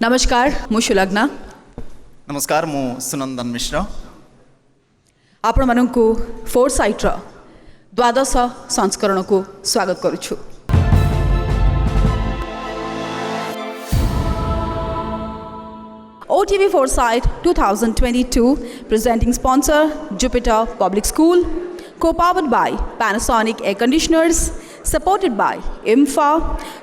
नमस्कार मु सुलग्ना। नमस्कार मु सुनंदन मिश्र। आपण मानकु फोरसाइट रो द्वादश संस्करण को स्वागत करुछु। OTV Foresight 2022 presenting sponsor Jupiter Public School, co-powered by Panasonic Air Conditioners, supported by IMFA,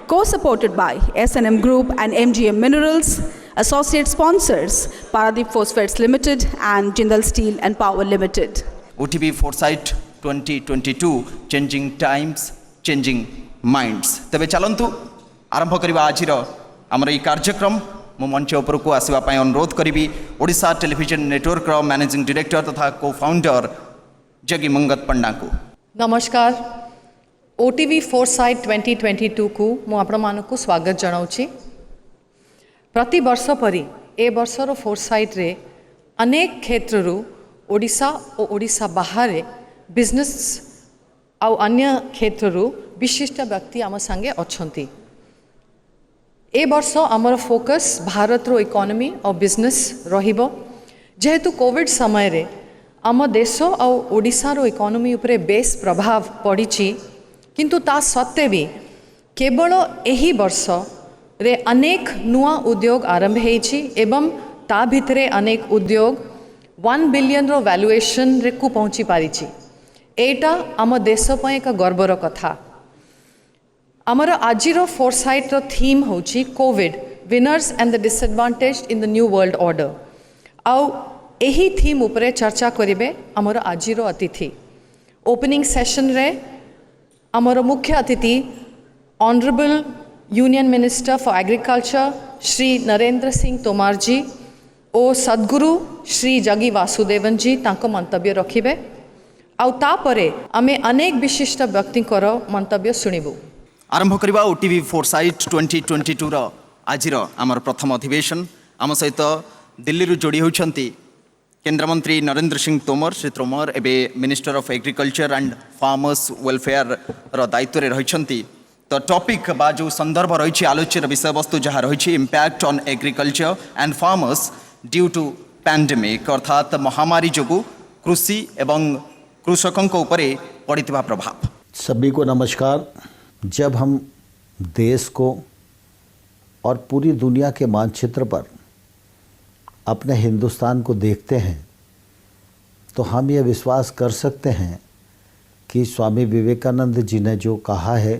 co-supported by S&M Group and MGM Minerals, associate sponsors Paradeep Phosphates Limited and Jindal Steel and Power Limited. OTV Foresight 2022 changing times, changing minds. तबे चलंतु आरंभ करिबा आजिर हमर ई कार्यक्रम। मु मंच उपर को आसवा पाई अनुरोध करी ओडिशा टेलीविजन नेटवर्क रो मैनेजिंग डायरेक्टर तथा को फाउंडर जगी मंगत पंडा को। नमस्कार। OTV फोरसाइट 2022 को मु आपण मानकु स्वागत जनाउछि। प्रति वर्ष परी ए वर्षर फोरसाइट रे अनेक क्षेत्र रु ओडिशा और ओडिशा बाहर बिजनेस आ अन्य क्षेत्र रु विशिष्ट व्यक्ति आम संगे अछंती। ए वर्ष आमर फोकस भारत रो इकोनॉमी और बिजनेस रहिबो। जेहेतु कोविड समय रे आम देश और ओडिशा रो इकोनॉमी उपरे बेस प्रभाव पड़िछि, किंतु ता सत्ते भी केवल एही वर्ष रे अनेक नुआ उद्योग आरंभ हेछि एवं ता भितरे अनेक उद्योग 1 बिलियन रो वैल्यूएशन रे को पहुंची पारिछि। एटा आम देश पय एक गर्वर कथा। आमर आजिरो फोरसाइट रो थीम होची Covid winners and the disadvantage in the new world order. आउ एही थीम उपरे चर्चा करिवे आमर आजिरो अतिथि। ओपनिंग सेशन रे आमर मुख्य अतिथि honourable union minister for agriculture Shri Narendra Singh तोमार जी ओ सद्गुरु श्री जगी वासुदेवन जी तांको मंतव्य रखिबे। आउ तापरे आमे अनेक विशिष्ट व्यक्तिकर मंतव्य सुनिबु। आरंभ करिबा ओटीवी फोरसाइट 2022 रो आजिर आमर प्रथम अधिवेशन। आम सहित दिल्ली रु जोड़ी होछंती केंद्र मंत्री नरेंद्र सिंह तोमर। श्री तोमर एबे minister of agriculture and farmers welfare रो दायित्व रे रहिछंती। तो टॉपिक बा जो संदर्भ रही आलोच्य विषय वस्तु जहाँ रही impact on agriculture and farmers due to pandemic, अर्थात महामारी जोगु कृषि एवं कृषकों को ऊपर पड़ता प्रभाव। सभी को नमस्कार। जब हम देश को और पूरी दुनिया के मानचित्र पर अपने हिंदुस्तान को देखते हैं तो हम ये विश्वास कर सकते हैं कि स्वामी विवेकानंद जी ने जो कहा है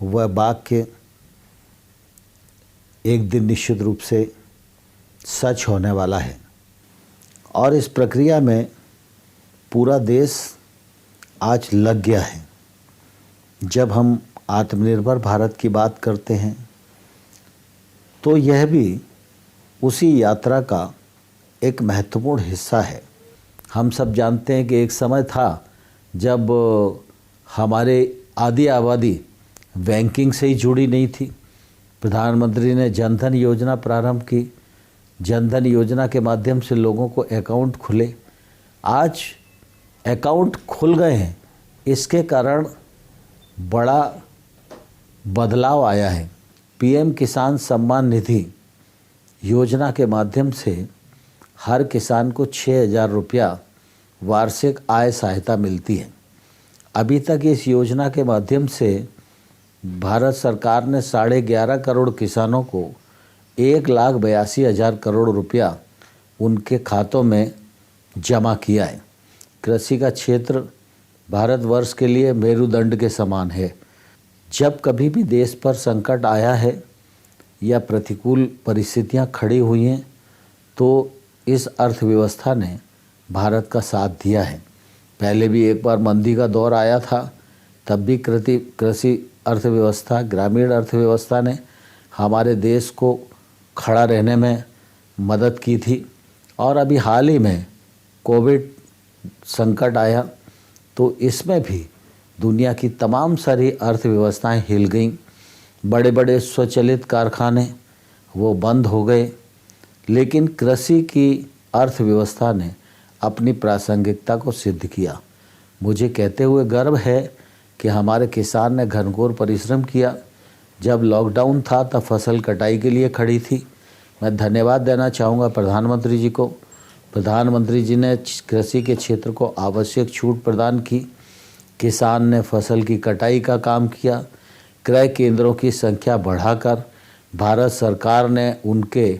वह वाक्य एक दिन निश्चित रूप से सच होने वाला है। और इस प्रक्रिया में पूरा देश आज लग गया है। जब हम आत्मनिर्भर भारत की बात करते हैं तो यह भी उसी यात्रा का एक महत्वपूर्ण हिस्सा है। हम सब जानते हैं कि एक समय था जब हमारे आधी आबादी बैंकिंग से ही जुड़ी नहीं थी। प्रधानमंत्री ने जनधन योजना प्रारंभ की। जनधन योजना के माध्यम से लोगों को अकाउंट खुले। आज अकाउंट खुल गए हैं, इसके कारण बड़ा बदलाव आया है। पीएम किसान सम्मान निधि योजना के माध्यम से हर किसान को 6,000 रुपया वार्षिक आय सहायता मिलती है। अभी तक इस योजना के माध्यम से भारत सरकार ने 11.5 करोड़ किसानों को 1,82,000 करोड़ रुपया उनके खातों में जमा किया है। कृषि का क्षेत्र भारतवर्ष के लिए मेरुदंड के समान है। जब कभी भी देश पर संकट आया है या प्रतिकूल परिस्थितियां खड़ी हुई हैं तो इस अर्थव्यवस्था ने भारत का साथ दिया है। पहले भी एक बार मंदी का दौर आया था, तब भी कृषि अर्थव्यवस्था, ग्रामीण अर्थव्यवस्था ने हमारे देश को खड़ा रहने में मदद की थी। और अभी हाल ही में कोविड संकट आया तो इसमें भी दुनिया की तमाम सारी अर्थव्यवस्थाएं हिल गईं। बड़े बड़े स्वचालित कारखाने वो बंद हो गए, लेकिन कृषि की अर्थव्यवस्था ने अपनी प्रासंगिकता को सिद्ध किया। मुझे कहते हुए गर्व है कि हमारे किसान ने घनघोर परिश्रम किया। जब लॉकडाउन था तब फसल कटाई के लिए खड़ी थी, मैं धन्यवाद देना चाहूँगा प्रधानमंत्री जी को। प्रधानमंत्री जी ने कृषि के क्षेत्र को आवश्यक छूट प्रदान की, किसान ने फसल की कटाई का काम किया, क्रय केंद्रों की संख्या बढ़ाकर भारत सरकार ने उनके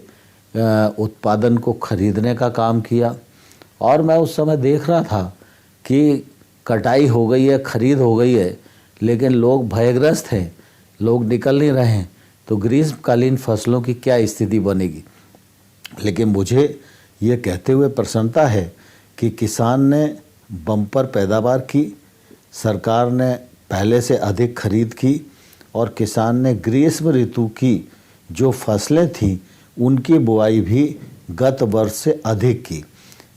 उत्पादन को खरीदने का काम किया। और मैं उस समय देख रहा था कि कटाई हो गई है, खरीद हो गई है, लेकिन लोग भयग्रस्त हैं, लोग निकल नहीं रहे हैं, तो ग्रीष्मकालीन फसलों की क्या स्थिति बनेगी। लेकिन मुझे ये कहते हुए प्रसन्नता है कि किसान ने बम्पर पैदावार की, सरकार ने पहले से अधिक खरीद की और किसान ने ग्रीष्म ऋतु की जो फसलें थीं उनकी बुआई भी गत वर्ष से अधिक की।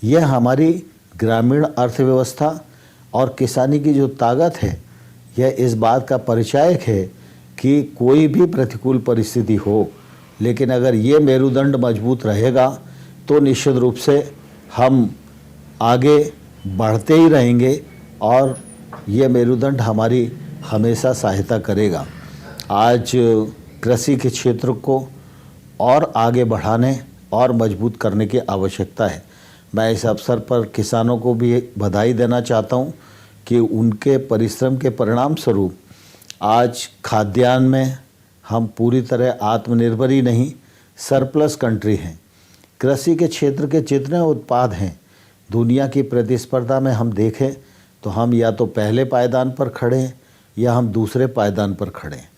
यह हमारी ग्रामीण अर्थव्यवस्था और किसानी की जो ताकत है, यह इस बात का परिचायक है कि कोई भी प्रतिकूल परिस्थिति हो, लेकिन अगर ये मेरुदंड मजबूत रहेगा तो निश्चित रूप से हम आगे बढ़ते ही रहेंगे और ये मेरुदंड हमारी हमेशा सहायता करेगा। आज कृषि के क्षेत्र को और आगे बढ़ाने और मजबूत करने की आवश्यकता है। मैं इस अवसर पर किसानों को भी बधाई देना चाहता हूँ कि उनके परिश्रम के परिणाम स्वरूप आज खाद्यान्न में हम पूरी तरह आत्मनिर्भर ही नहीं, सरप्लस कंट्री हैं। कृषि के क्षेत्र के जितने उत्पाद हैं, दुनिया की प्रतिस्पर्धा में हम देखें तो हम या तो पहले पायदान पर खड़े हैं या हम दूसरे पायदान पर खड़े हैं।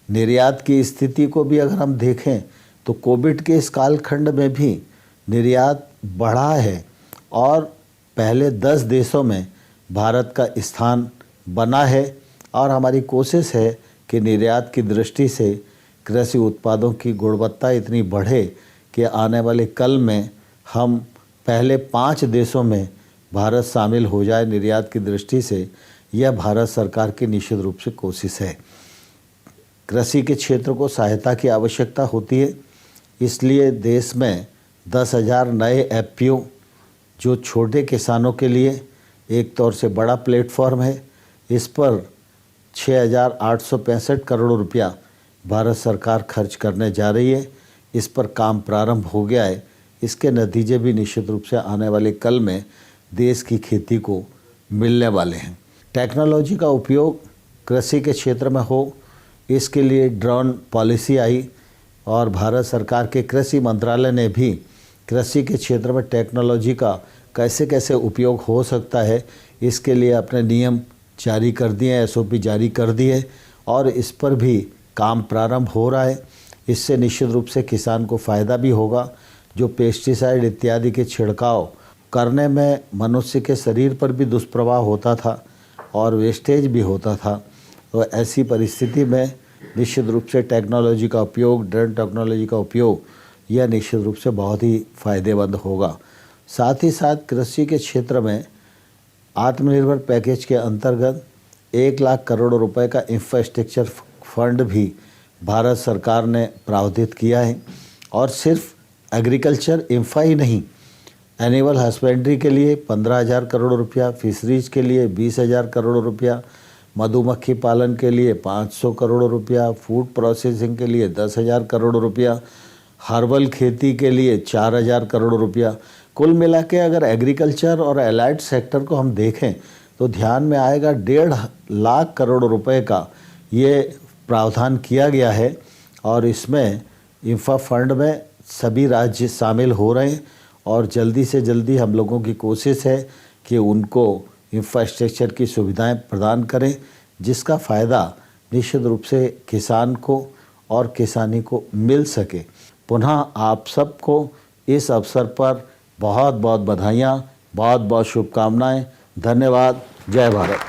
निर्यात की स्थिति को भी अगर हम देखें तो कोविड के इस कालखंड में भी निर्यात बढ़ा है और पहले 10 देशों में भारत का स्थान बना है और हमारी कोशिश है कि निर्यात की दृष्टि से कृषि उत्पादों की गुणवत्ता इतनी बढ़े कि आने वाले कल में हम पहले 5 देशों में भारत शामिल हो जाए निर्यात की दृष्टि से। यह भारत सरकार की निश्चित रूप से कोशिश है। कृषि के क्षेत्र को सहायता की आवश्यकता होती है, इसलिए देश में 10,000 नए एफपीओ जो छोटे किसानों के लिए एक तौर से बड़ा प्लेटफॉर्म है, इस पर 6,865 करोड़ रुपया भारत सरकार खर्च करने जा रही है। इस पर काम प्रारंभ हो गया है। इसके नतीजे भी निश्चित रूप से आने वाले कल में देश की खेती को मिलने वाले हैं। टेक्नोलॉजी का उपयोग कृषि के क्षेत्र में हो, इसके लिए ड्रोन पॉलिसी आई और भारत सरकार के कृषि मंत्रालय ने भी कृषि के क्षेत्र में टेक्नोलॉजी का कैसे कैसे उपयोग हो सकता है, इसके लिए अपने नियम जारी कर दिए, एसओपी जारी कर दिए और इस पर भी काम प्रारंभ हो रहा है। इससे निश्चित रूप से किसान को फ़ायदा भी होगा। जो पेस्टिसाइड इत्यादि के छिड़काव करने में मनुष्य के शरीर पर भी दुष्प्रभाव होता था और वेस्टेज भी होता था, तो ऐसी परिस्थिति में निश्चित रूप से टेक्नोलॉजी का उपयोग, ड्रोन टेक्नोलॉजी का उपयोग, यह निश्चित रूप से बहुत ही फ़ायदेमंद होगा। साथ ही साथ कृषि के क्षेत्र में आत्मनिर्भर पैकेज के अंतर्गत 1 लाख करोड़ रुपए का इंफ्रास्ट्रक्चर फंड भी भारत सरकार ने प्रावधानित किया है और सिर्फ एग्रीकल्चर इंफ्रा ही नहीं, एनिमल हस्बेंड्री के लिए 15,000 करोड़ रुपया, फिशरीज के लिए 20,000 करोड़ रुपया, मधुमक्खी पालन के लिए 500 करोड़ रुपया, फूड प्रोसेसिंग के लिए 10,000 करोड़ रुपया, हर्बल खेती के लिए 4,000 करोड़ रुपया। कुल मिला के अगर एग्रीकल्चर और एलाइड सेक्टर को हम देखें तो ध्यान में आएगा 1.5 लाख करोड़ रुपए का ये प्रावधान किया गया है और इसमें इंफ्रा फंड में सभी राज्य शामिल हो रहे हैं और जल्दी से जल्दी हम लोगों की कोशिश है कि उनको इंफ्रास्ट्रक्चर की सुविधाएं प्रदान करें, जिसका फ़ायदा निश्चित रूप से किसान को और किसानी को मिल सके। पुनः आप सबको इस अवसर पर बहुत बहुत बधाइयाँ, बहुत बहुत शुभकामनाएं। धन्यवाद। जय भारत।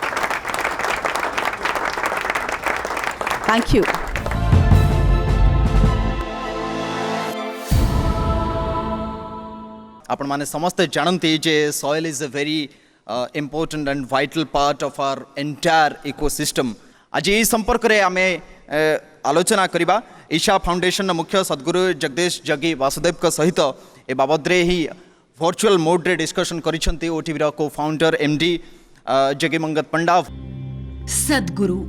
Thank you. आपण माने समस्ते जानती जे soil is a very important and vital part of our entire ecosystem. आज ये संपर्क रे आमे आलोचना करिबा ईशा फाउंडेशन मुख्य सद्गुरु जगदेश जगी वासुदेव का सहित ए बाबद रे ही वर्चुअल मोड रे डिस्कशन करिसंती ओटीवी रा को फाउंडर एमडी जगी मंगत पंडा। सद्गुरु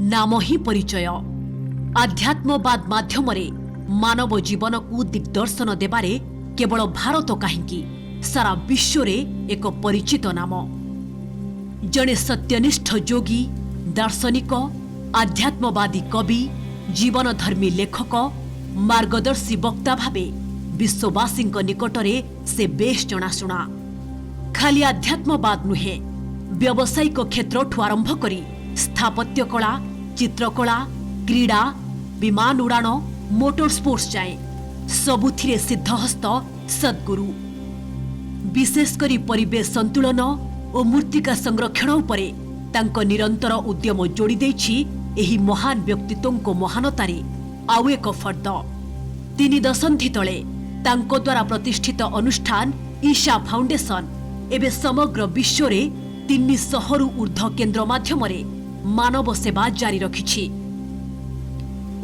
नाम ही परिचय आध्यात्मवाद माध्यम मानव जीवन को दिग्दर्शन देबारे केवल भारत कहीं सारा विश्व रे एक परिचित नाम। जड़े सत्यनिष्ठ योगी, दार्शनिक, आध्यात्मवादी कवि, जीवनधर्मी लेखक, मार्गदर्शी वक्ता भावे विश्ववासी निकटरे से बेश जनाशुना। खाली आध्यात्मवाद नुहे, व्यावसायिक क्षेत्र आरंभ करी स्थापत्य कला, चित्रकला, क्रीड़ा, विमान उड़ाण, मोटर स्पोर्ट्स जाए सबुथिरे सिद्धहस्त सद्गुरु। विशेषकर परिवेश संतुलन और मूर्तिका संरक्षण उपरे तांको निरंतर उद्यम जोड़ी देछि एही महान व्यक्तित्व को महानतारे आउ एक फर्द। 3 दशंधि तले तांको द्वारा प्रतिष्ठित अनुष्ठान ईशा फाउंडेशन एवं समग्र विश्व रे 300 रु ऊर्ध्व केन्द्र माध्यम मानव सेवा जारी रखिछि।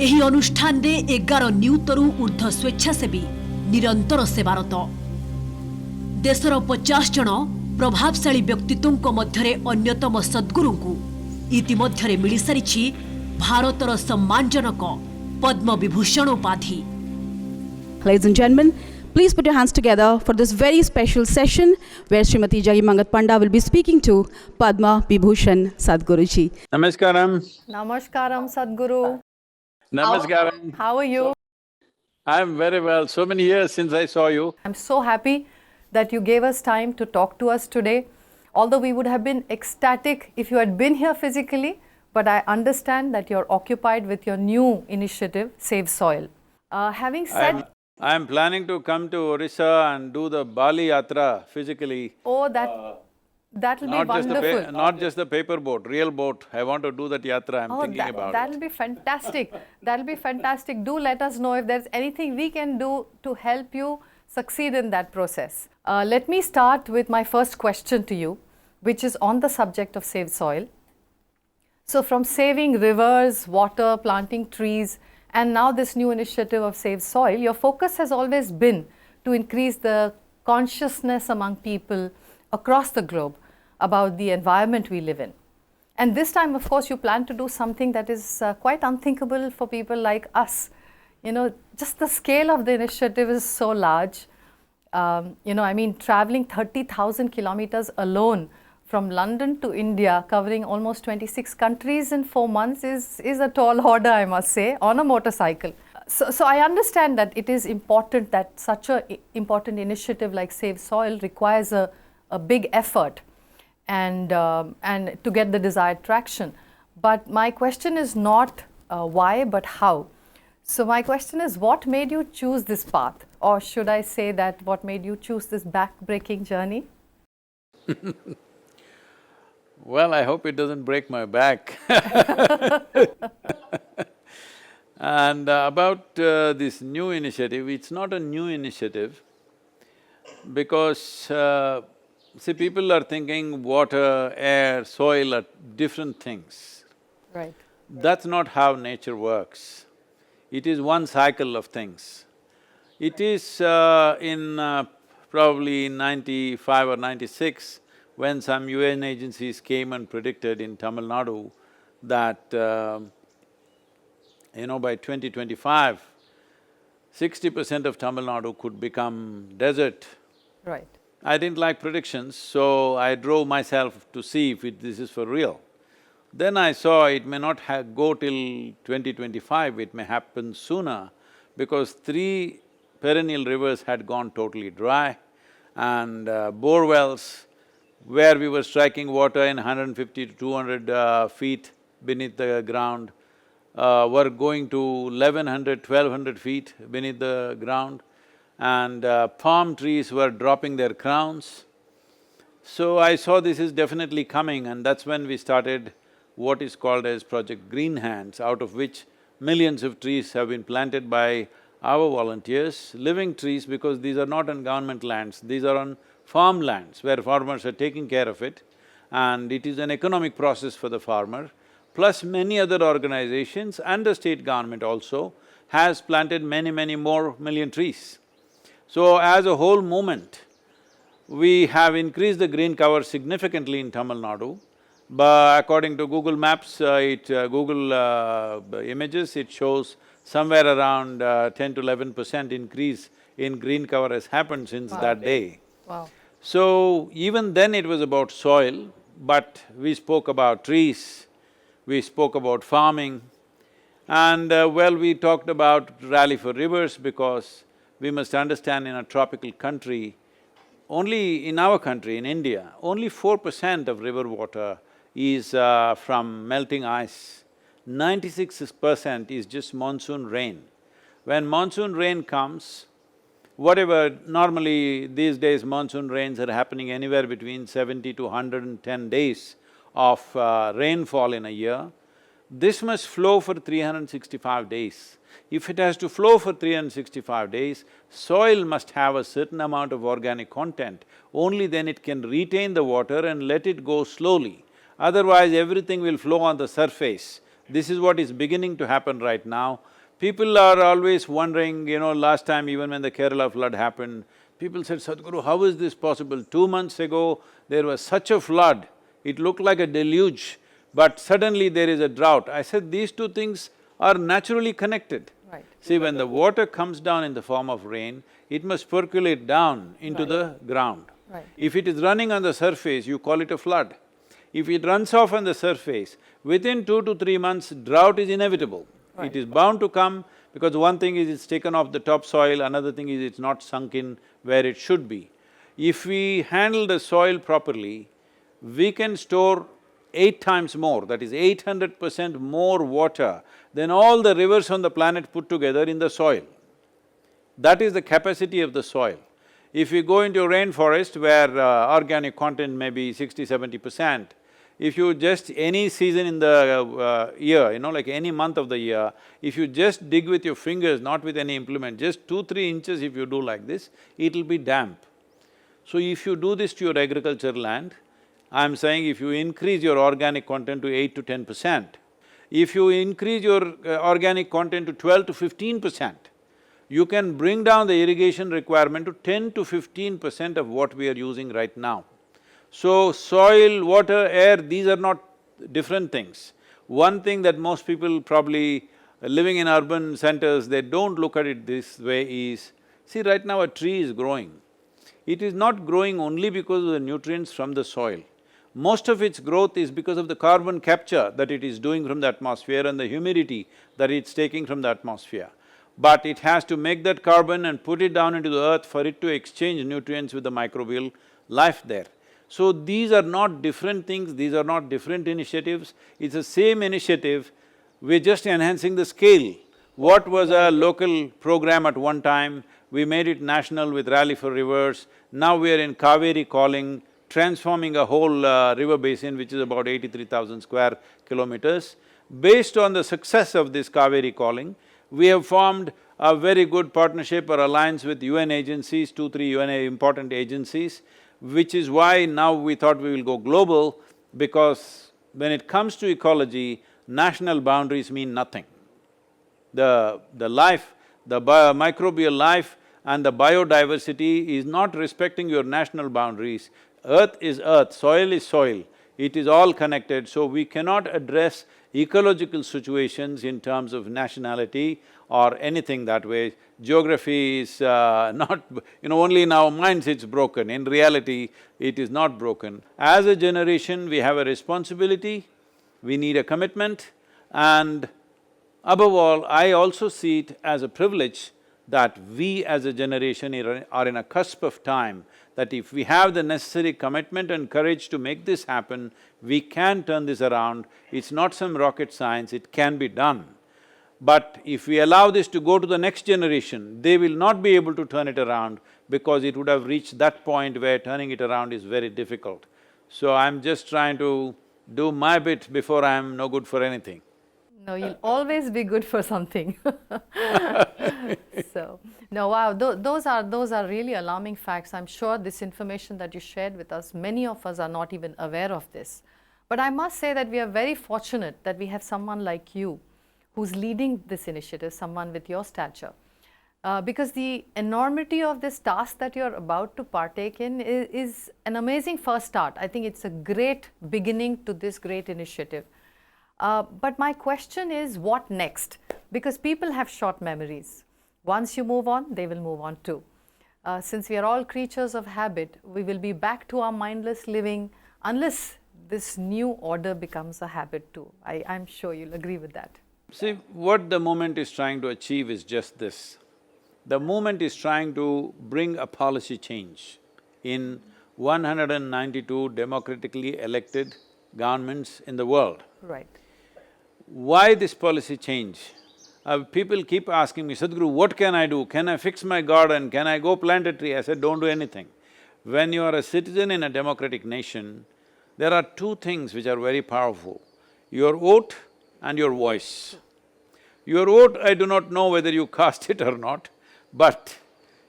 एही अनुष्ठान रे 11 नियुतरु ऊर्ध्व स्वेच्छासेवी निरंतर सेवारत। देशर 50 जन प्रभावशाली व्यक्तित्वों मध्यरे अन्यतम सद्गुरु को इतिमध्यरे मिली सारिछि भारतर सम्मानजनक पद्म विभूषण उपाधि। Ladies and gentlemen, please put your hands together for this very special session where Srimati Jagimangat Panda will be speaking to Padma Vibhushan Sadhguruji. Namaskaram. Namaskaram, Sadhguru. Namaskaram. How are you? I'm very well. So many years since I saw you. I'm so happy that you gave us time to talk to us today. Although we would have been ecstatic if you had been here physically, but I understand that you're occupied with your new initiative, Save Soil. Having said... I'm planning to come to Odisha and do the Bali Yatra physically. Oh, that'll be wonderful. Not just the paper boat, real boat. I want to do that yatra. I'm thinking about that'll be fantastic. That'll be fantastic. Do let us know if there's anything we can do to help you succeed in that process. Let me start with my first question to you, which is on the subject of Save Soil. So from saving rivers, water, planting trees, and now this new initiative of Save Soil, your focus has always been to increase the consciousness among people across the globe about the environment we live in. And this time, of course, you plan to do something that is quite unthinkable for people like us. You know, just the scale of the initiative is so large. I mean, traveling 30,000 kilometers alone from London to India, covering almost 26 countries in 4 months is a tall order, I must say, on a motorcycle. So I understand that it is important that such an important initiative like Save Soil requires a big effort and to get the desired traction. But my question is not why, but how. So my question is, what made you choose this path? Or should I say that what made you choose this back-breaking journey? Well, I hope it doesn't break my back. And about this new initiative, it's not a new initiative because see, people are thinking water, air, soil are different things. Right. That's not how nature works. It is one cycle of things. It is probably in 95 or 96, when some UN agencies came and predicted in Tamil Nadu that, by 2025, 60% of Tamil Nadu could become desert. Right. I didn't like predictions, so I drove myself to see if this is for real. Then I saw it may not go till 2025, it may happen sooner, because 3 perennial rivers had gone totally dry, and bore wells where we were striking water in 150 to 200 feet beneath the ground were going to 1100, 1200 feet beneath the ground, and palm trees were dropping their crowns. So I saw this is definitely coming, and that's when we started what is called as Project Green Hands, out of which millions of trees have been planted by our volunteers, living trees, because these are not on government lands, these are on farmlands where farmers are taking care of it, and it is an economic process for the farmer. Plus many other organizations and the state government also has planted many more million trees. So as a whole movement, we have increased the green cover significantly in Tamil Nadu, but according to Google Maps, Google images, it shows somewhere around 10 to 11% increase in green cover has happened since that day. Wow. So, even then it was about soil, but we spoke about trees, we spoke about farming, and well, we talked about Rally for Rivers because we must understand in a tropical country, only in our country, in India, only 4% of river water is from melting ice. 96% is just monsoon rain. When monsoon rain comes, whatever… normally these days monsoon rains are happening anywhere between 70 to 110 days of rainfall in a year. This must flow for 365 days. If it has to flow for 365 days, soil must have a certain amount of organic content, only then it can retain the water and let it go slowly. Otherwise, everything will flow on the surface. This is what is beginning to happen right now. People are always wondering, last time even when the Kerala flood happened, people said, Sadhguru, how is this possible? 2 months ago, there was such a flood, it looked like a deluge, but suddenly there is a drought. I said, these two things are naturally connected. Right. See, when the water comes down in the form of rain, it must percolate down into the ground. Right. If it is running on the surface, you call it a flood. If it runs off on the surface, within 2 to 3 months, drought is inevitable. It is bound to come because one thing is it's taken off the topsoil, another thing is it's not sunk in where it should be. If we handle the soil properly, we can store 8 times more, that is 800% more water than all the rivers on the planet put together in the soil. That is the capacity of the soil. If you go into a rainforest where organic content may be 60–70%, if you just… any season in the year, like any month of the year, if you just dig with your fingers, not with any implement, just 2–3 inches if you do like this, it'll be damp. So if you do this to your agriculture land, I'm saying if you increase your organic content to 8 to 10%, if you increase your organic content to 12 to 15%, you can bring down the irrigation requirement to 10 to 15% of what we are using right now. So, soil, water, air, these are not different things. One thing that most people probably living in urban centers, they don't look at it this way is, see right now a tree is growing. It is not growing only because of the nutrients from the soil. Most of its growth is because of the carbon capture that it is doing from the atmosphere and the humidity that it's taking from the atmosphere. But it has to make that carbon and put it down into the earth for it to exchange nutrients with the microbial life there. So these are not different things, these are not different initiatives, it's the same initiative, we're just enhancing the scale. What was a local program at one time, we made it national with Rally for Rivers, now we are in Kaveri calling, transforming a whole river basin which is about 83,000 square kilometers. Based on the success of this Kaveri calling, we have formed a very good partnership or alliance with UN agencies, 2–3 UN important agencies, which is why now we thought we will go global, because when it comes to ecology, national boundaries mean nothing. The life, the microbial life and the biodiversity is not respecting your national boundaries. Earth is earth, soil is soil, it is all connected, so we cannot address ecological situations in terms of nationality or anything that way. Geography is not… only in our minds it's broken, in reality it is not broken. As a generation, we have a responsibility, we need a commitment, and above all, I also see it as a privilege that we as a generation are in a cusp of time, that if we have the necessary commitment and courage to make this happen, we can turn this around. It's not some rocket science, it can be done. But if we allow this to go to the next generation, they will not be able to turn it around because it would have reached that point where turning it around is very difficult. So I'm just trying to do my bit before I'm no good for anything. No, you'll always be good for something. So, no, wow, those are really alarming facts. I'm sure this information that you shared with us, many of us are not even aware of this. But I must say that we are very fortunate that we have someone like you who's leading this initiative, someone with your stature. Because the enormity of this task that you're about to partake in is an amazing first start. I think it's a great beginning to this great initiative. But my question is, what next? Because people have short memories. Once you move on, they will move on too. Since we are all creatures of habit, we will be back to our mindless living unless this new order becomes a habit too. I'm sure you'll agree with that. See, what the movement is trying to achieve is just this. The movement is trying to bring a policy change in 192 democratically elected governments in the world. Right. Why this policy change? People keep asking me, Sadhguru, what can I do? Can I fix my garden? Can I go plant a tree? I said, don't do anything. When you are a citizen in a democratic nation, there are two things which are very powerful, your vote and your voice. Your vote, I do not know whether you cast it or not, but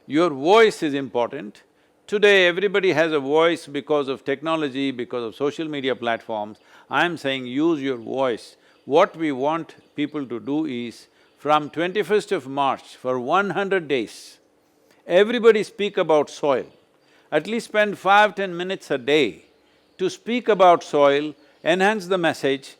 your voice is important. Today, everybody has a voice because of technology, because of social media platforms. I am saying use your voice. What we want people to do is, from 21st of March, for 100 days, everybody speak about soil. At least spend 5–10 minutes a day to speak about soil, enhance the message,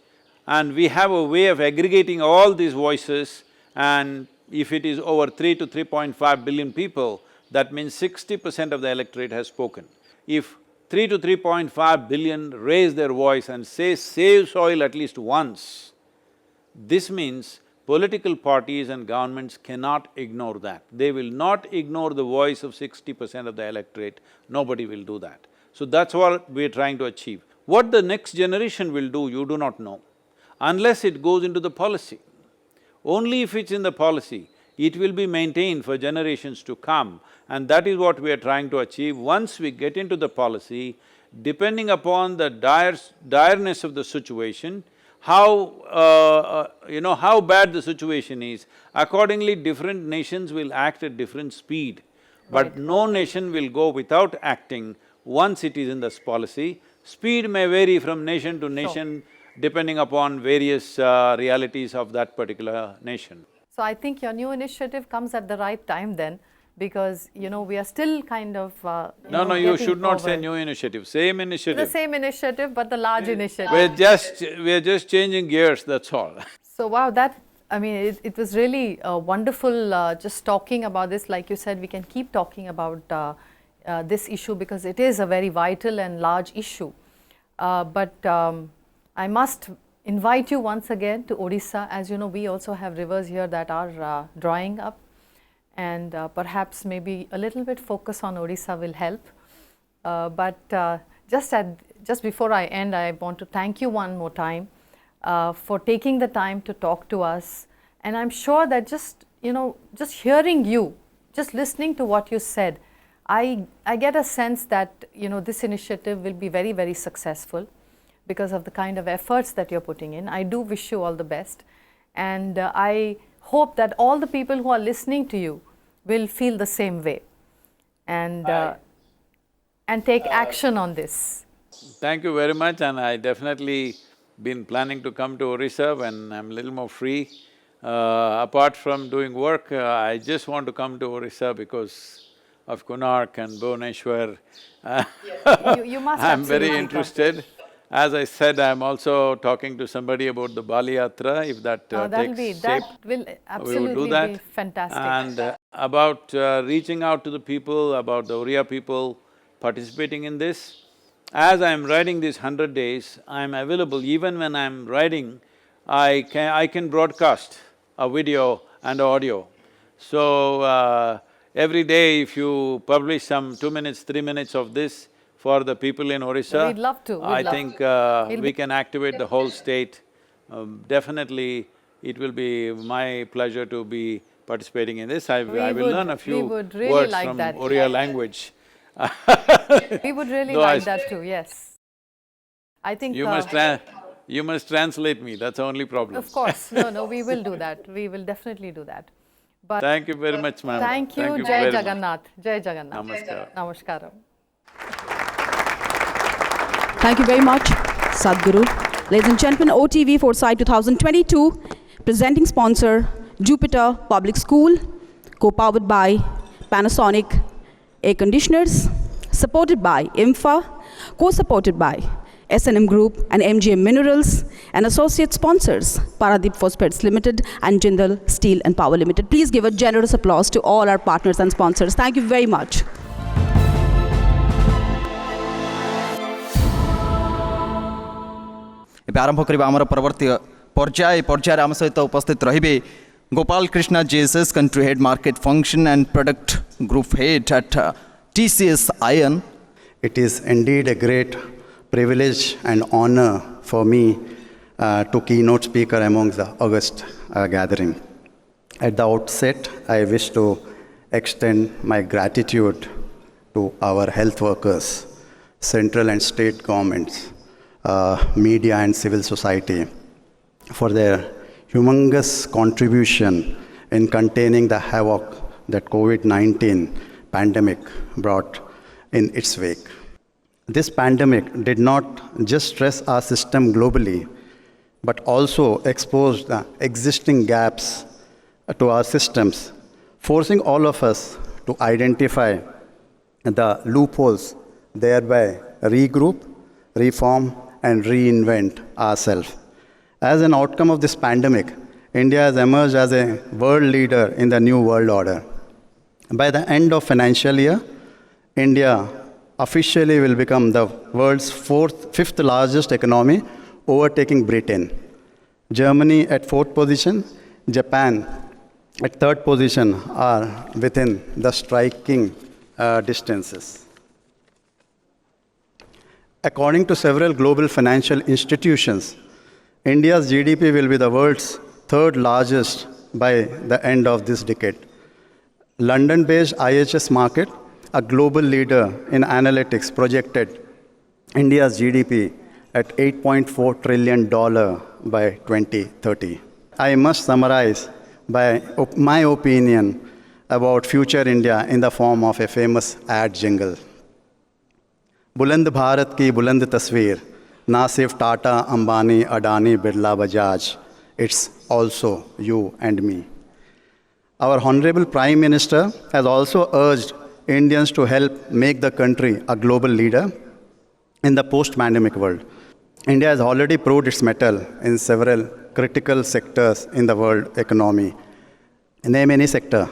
and we have a way of aggregating all these voices, and if it is over 3 to 3.5 billion people, that means 60% of the electorate has spoken. If 3 to 3.5 billion raise their voice and say, save soil at least once, this means political parties and governments cannot ignore that. They will not ignore the voice of 60% of the electorate, nobody will do that. So that's what we're trying to achieve. What the next generation will do, you do not know, unless it goes into the policy. Only if it's in the policy, it will be maintained for generations to come, and that is what we are trying to achieve. Once we get into the policy, depending upon the direness of the situation, how bad the situation is, accordingly different nations will act at different speed. But no nation will go without acting once it is in this policy. Speed may vary from nation to nation depending upon various realities of that particular nation. So I think your new initiative comes at the right time then, because we are still kind of No, you should not say new initiative, same initiative. The same initiative, but the large initiative. We're just changing gears, that's all. So wow, it was really wonderful just talking about this. Like you said, we can keep talking about this issue because it is a very vital and large issue. But I must invite you once again to Odisha. As you know, we also have rivers here that are drying up, and perhaps maybe a little bit focus on Odisha will help. Just before I end, I want to thank you one more time for taking the time to talk to us. And I'm sure that just hearing you, just listening to what you said, I get a sense that this initiative will be very, very successful because of the kind of efforts that you're putting in. I do wish you all the best, and I hope that all the people who are listening to you will feel the same way and take action on this. Thank you very much, and I definitely been planning to come to Odisha when I'm a little more free. Apart from doing work, I just want to come to Odisha because of Konark and Bhubaneswar. You must I'm very absolutely interested. come. As I said, I'm also talking to somebody about the Bali Yatra, if that takes shape. That will absolutely be fantastic. And about reaching out to the people, about the Oriya people participating in this. As I'm riding these 100 days, I'm available. Even when I'm riding, I can broadcast a video and audio. So, every day if you publish some 2 minutes, 3 minutes of this for the people in Odisha, we'd love to. I think we can activate the whole state. Definitely, it will be my pleasure to be participating in this. I will learn a few words from Oriya language. We would really like that too, yes. I think… You must translate me, that's the only problem. Of course, no, we will do that. We will definitely do that. But thank you very much, ma'am. Thank you. Jai Jagannath. Jai Jagannath. Namaskar. Namaskaram. Thank you very much, Sadhguru. Ladies and gentlemen, OTV Foresight 2022, presenting sponsor, Jupiter Public School, co-powered by Panasonic Air Conditioners, supported by IMFA, co-supported by S&M Group and MGM Minerals, and associate sponsors Paradeep Phosphates Limited and Jindal Steel and Power Limited. Please give a generous applause to all our partners and sponsors. Thank you very much. ଏବେ ଆରମ୍ଭ କରିବା ଆମର ପରବର୍ତ୍ତୀ ପର୍ଯ୍ୟାୟରେ ଆମ ସହିତ ଉପସ୍ଥିତ ରହିବେ Gopal Krishna JSS country head market function and product group head at TCS Iron. It is indeed a great privilege and honor for me to keynote speaker among the August gathering. At the outset, I wish to extend my gratitude to our health workers, central and state governments, media and civil society for their humongous contribution in containing the havoc that COVID-19 pandemic brought in its wake. This pandemic did not just stress our system globally, but also exposed the existing gaps to our systems, forcing all of us to identify the loopholes, thereby regroup, reform, and reinvent ourselves. As an outcome of this pandemic, India has emerged as a world leader in the new world order. By the end of financial year, India officially will become the world's fifth largest economy, overtaking Britain. Germany at 4th position, Japan at 3rd position are within the striking distances. According to several global financial institutions, India's GDP will be the world's 3rd largest by the end of this decade. London-based IHS Markit, a global leader in analytics, projected India's GDP at $8.4 trillion by 2030. I must summarize by my opinion about future India in the form of a famous ad jingle. बुलंद भारत की बुलंद तस्वीर ना सिर्फ Tata Ambani Adani Birla Bajaj, it's also you and me. Our Honorable Prime Minister has also urged Indians to help make the country a global leader in the post-pandemic world. India has already proved its mettle in several critical sectors in the world economy. Name any sector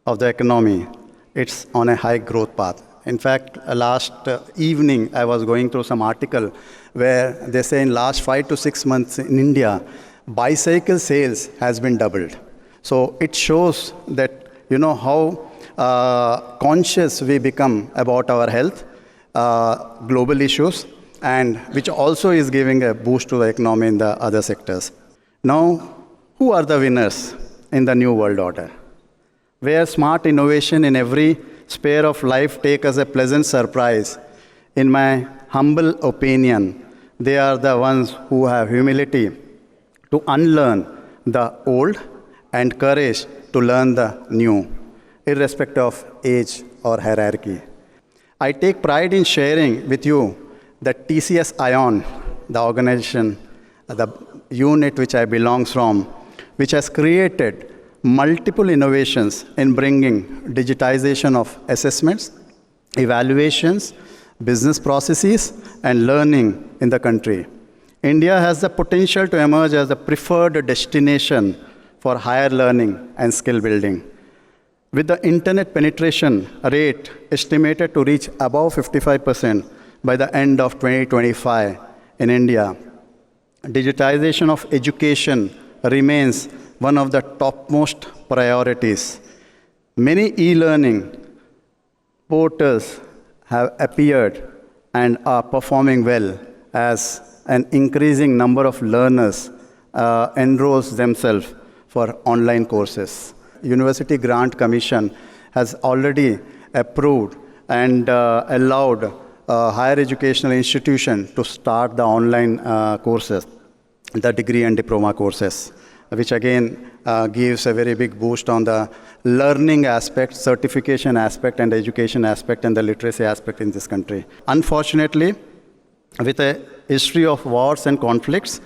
of the economy, it's on a high growth path. In fact, last evening I was going through some article where they say in last 5 to 6 months in India, bicycle sales has been doubled. So it shows that, you know, how conscious we become about our health, global issues, and which also is giving a boost to the economy in the other sectors. Now, who are the winners in the new world order? Where smart innovation in every sphere of life take us a pleasant surprise. In my humble opinion, they are the ones who have humility to unlearn the old and courage to learn the new, irrespective of age or hierarchy. I take pride in sharing with you that TCS Ion, the organization, the unit which I belong from, which has created multiple innovations in bringing digitization of assessments, evaluations, business processes, and learning in the country. India has the potential to emerge as the preferred destination for higher learning and skill building. With the internet penetration rate estimated to reach above 55% by the end of 2025 in India, digitization of education remains one of the topmost priorities. Many e-learning portals have appeared and are performing well as an increasing number of learners enrolls themselves for online courses. University Grant Commission has already approved and allowed higher educational institution to start the online courses, the degree and diploma courses, which again gives a very big boost on the learning aspect, certification aspect, and education aspect, and the literacy aspect in this country. Unfortunately, with a history of wars and conflicts,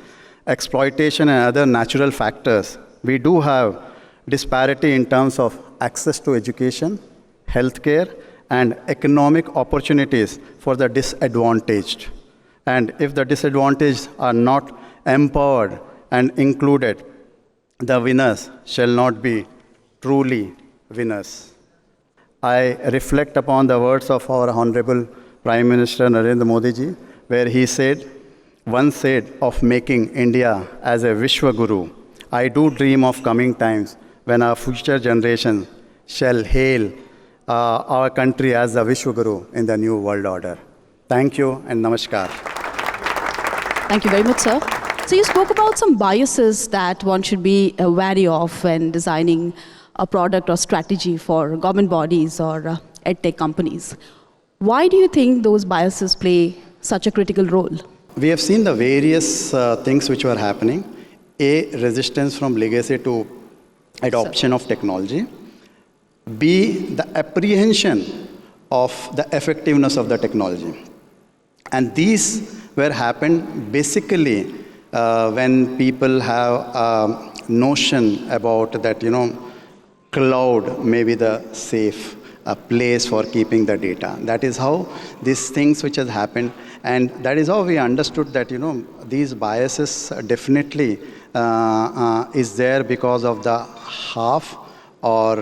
exploitation and other natural factors, we do have disparity in terms of access to education, healthcare, and economic opportunities for the disadvantaged. And if the disadvantaged are not empowered and included, the winners shall not be truly winners. I reflect upon the words of our Honorable Prime Minister Narendra Modi ji, where he once said of making India as a Vishwa Guru, I do dream of coming times when our future generation shall hail our country as the Vishwa Guru in the new world order. Thank you and namaskar. Thank you very much, sir. So you spoke about some biases that one should be wary of when designing a product or strategy for government bodies or edtech companies. Why do you think those biases play such a critical role? We have seen the various things which were happening. A, resistance from legacy to adoption of technology. B, the apprehension of the effectiveness of the technology. And these were happened basically when people have a notion about that, cloud may be the safe place for keeping the data. That is how these things which has happened, and that is how we understood that, these biases definitely is there because of the half or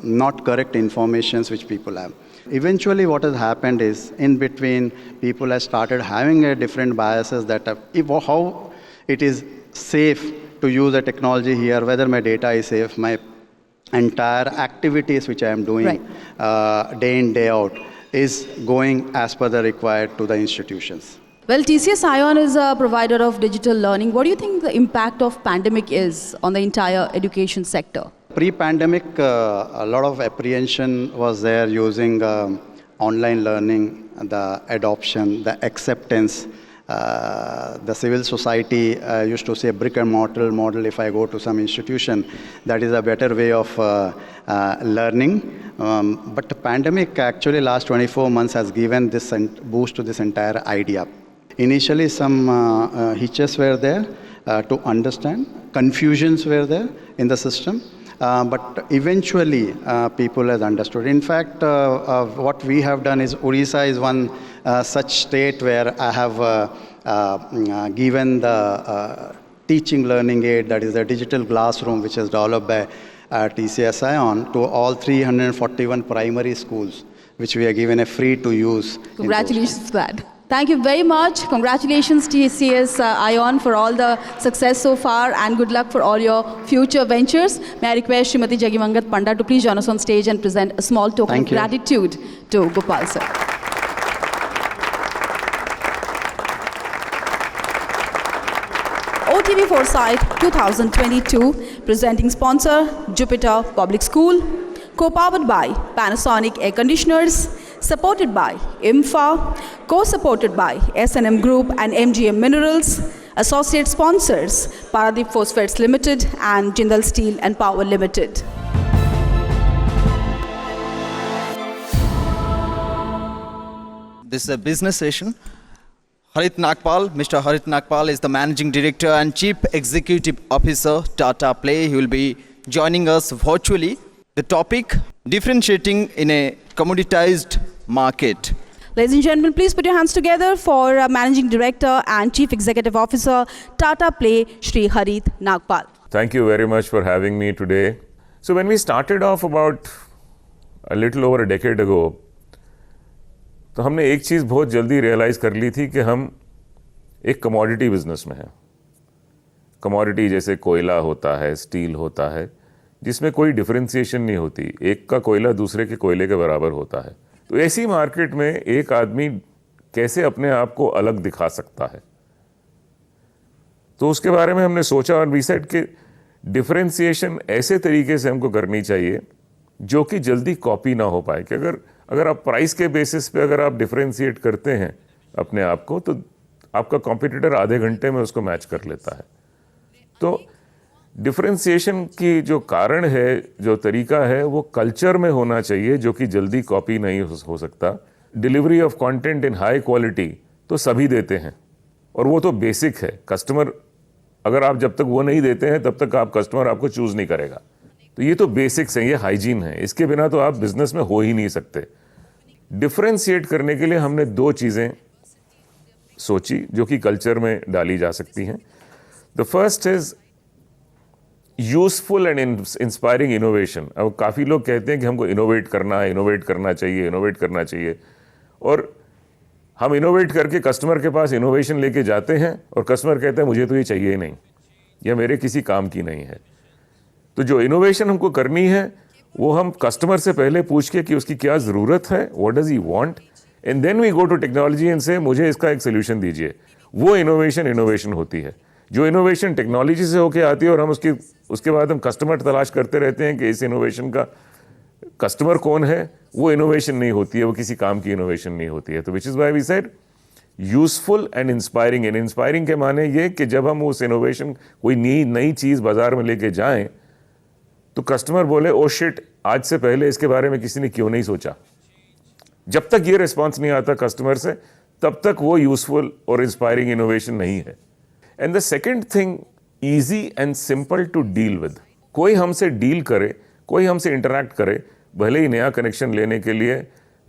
not correct informations which people have. Eventually what has happened is, in between, people have started having a different biases that how it is safe to use a technology here, whether my data is safe, my entire activities which I am doing day in, day out is going as per the required to the institutions. Well, TCS Ion is a provider of digital learning. What do you think the impact of pandemic is on the entire education sector? Pre-pandemic, a lot of apprehension was there using online learning, the adoption, the acceptance. The civil society used to say brick and mortar model. If I go to some institution, that is a better way of learning. But the pandemic actually last 24 months has given this boost to this entire idea. Initially some hitches were there to understand, confusions were there in the system. But eventually people have understood. In fact, what we have done is, Odisha is one such state where I have given the teaching learning aid, that is the digital classroom which is developed by TCS Ion, to all 341 primary schools, which we are given a free to use. Congratulations to that. Thank you very much. Congratulations TCS Ion for all the success so far, and good luck for all your future ventures. May I request Srimati Jagimangat Panda to please join us on stage and present a small token of gratitude to Gopal sir. OTV Foresight 2022, presenting sponsor Jupiter Public School, co-powered by Panasonic Air Conditioners, supported by IMFA, co-supported by S&M Group and MGM Minerals, associate sponsors Paradeep Phosphates Limited and Jindal Steel and Power Limited. This is a business session. Harit Nagpal, Mr. Harit Nagpal is the Managing Director and Chief Executive Officer, Tata Play. He will be joining us virtually. The topic, differentiating in a commoditized market. Ladies and gentlemen, please put your hands together for Managing Director and Chief Executive Officer, Tata Play, Shri Harit Nagpal. Thank you very much for having me today. So when we started off about a little over a decade ago, तो हमने एक चीज़ बहुत जल्दी realise कर ली थी कि हम एक कमोडिटी बिजनेस में हैं. कमोडिटी जैसे कोयला होता है, स्टील होता है, जिसमें कोई डिफरेंशिएशन नहीं होती. एक का कोयला दूसरे के कोयले के बराबर होता है. तो ऐसी मार्केट में एक आदमी कैसे अपने आप को अलग दिखा सकता है, तो उसके बारे में हमने सोचा और वी सेड कि डिफरेंशिएशन ऐसे तरीके से हमको करनी चाहिए जो कि जल्दी कॉपी ना हो पाए. कि अगर आप प्राइस के बेसिस पे अगर आप डिफरेंशिएट करते हैं अपने आप को, तो आपका कॉम्पिटिटर आधे घंटे में उसको मैच कर लेता है. तो डिफरेंशिएशन की जो कारण है, जो तरीका है, वो कल्चर में होना चाहिए, जो कि जल्दी कॉपी नहीं हो सकता. Delivery of content in high quality तो सभी देते हैं, और वो तो बेसिक है. कस्टमर अगर आप जब तक वो नहीं देते हैं तब तक आप कस्टमर आपको चूज़ नहीं करेगा. तो ये तो बेसिक्स हैं, ये हाइजीन है. इसके बिना तो आप बिजनेस में हो ही नहीं सकते. डिफरेंशिएट करने के लिए हमने दो चीज़ें सोची जो कि कल्चर में डाली जा सकती हैं। The first is useful and inspiring innovation. अब काफ़ी लोग कहते हैं कि हमको इनोवेट करना है, इनोवेट करना चाहिए, इनोवेट करना चाहिए, और हम इनोवेट करके कस्टमर के पास इनोवेशन लेके जाते हैं और कस्टमर कहता है मुझे तो ये चाहिए ही नहीं, या मेरे किसी काम की नहीं है। तो जो इनोवेशन हमको करनी है वो हम कस्टमर से पहले पूछ के कि उसकी क्या ज़रूरत है, what does he want, and then we go to technology and से मुझे इसका एक सोल्यूशन दीजिए। वो इनोवेशन होती है। जो इनोवेशन टेक्नोलॉजी से होके आती है और हम उसके बाद हम कस्टमर तलाश करते रहते हैं कि इस इनोवेशन का कस्टमर कौन है, वो इनोवेशन नहीं होती है, वो किसी काम की इनोवेशन नहीं होती है। तो which is why we said useful and inspiring. And inspiring के माने ये कि जब हम उस इनोवेशन कोई नई चीज़ बाजार में लेके जाएं तो कस्टमर बोले ओ शिट, आज से पहले इसके बारे में किसी ने क्यों नहीं सोचा। जब तक ये रिस्पॉन्स नहीं आता कस्टमर से तब तक वो यूजफुल और इंस्पायरिंग इनोवेशन नहीं है। And the second thing, easy and simple to deal with. कोई हमसे डील करे, कोई हमसे इंटरैक्ट करे, भले ही नया कनेक्शन लेने के लिए,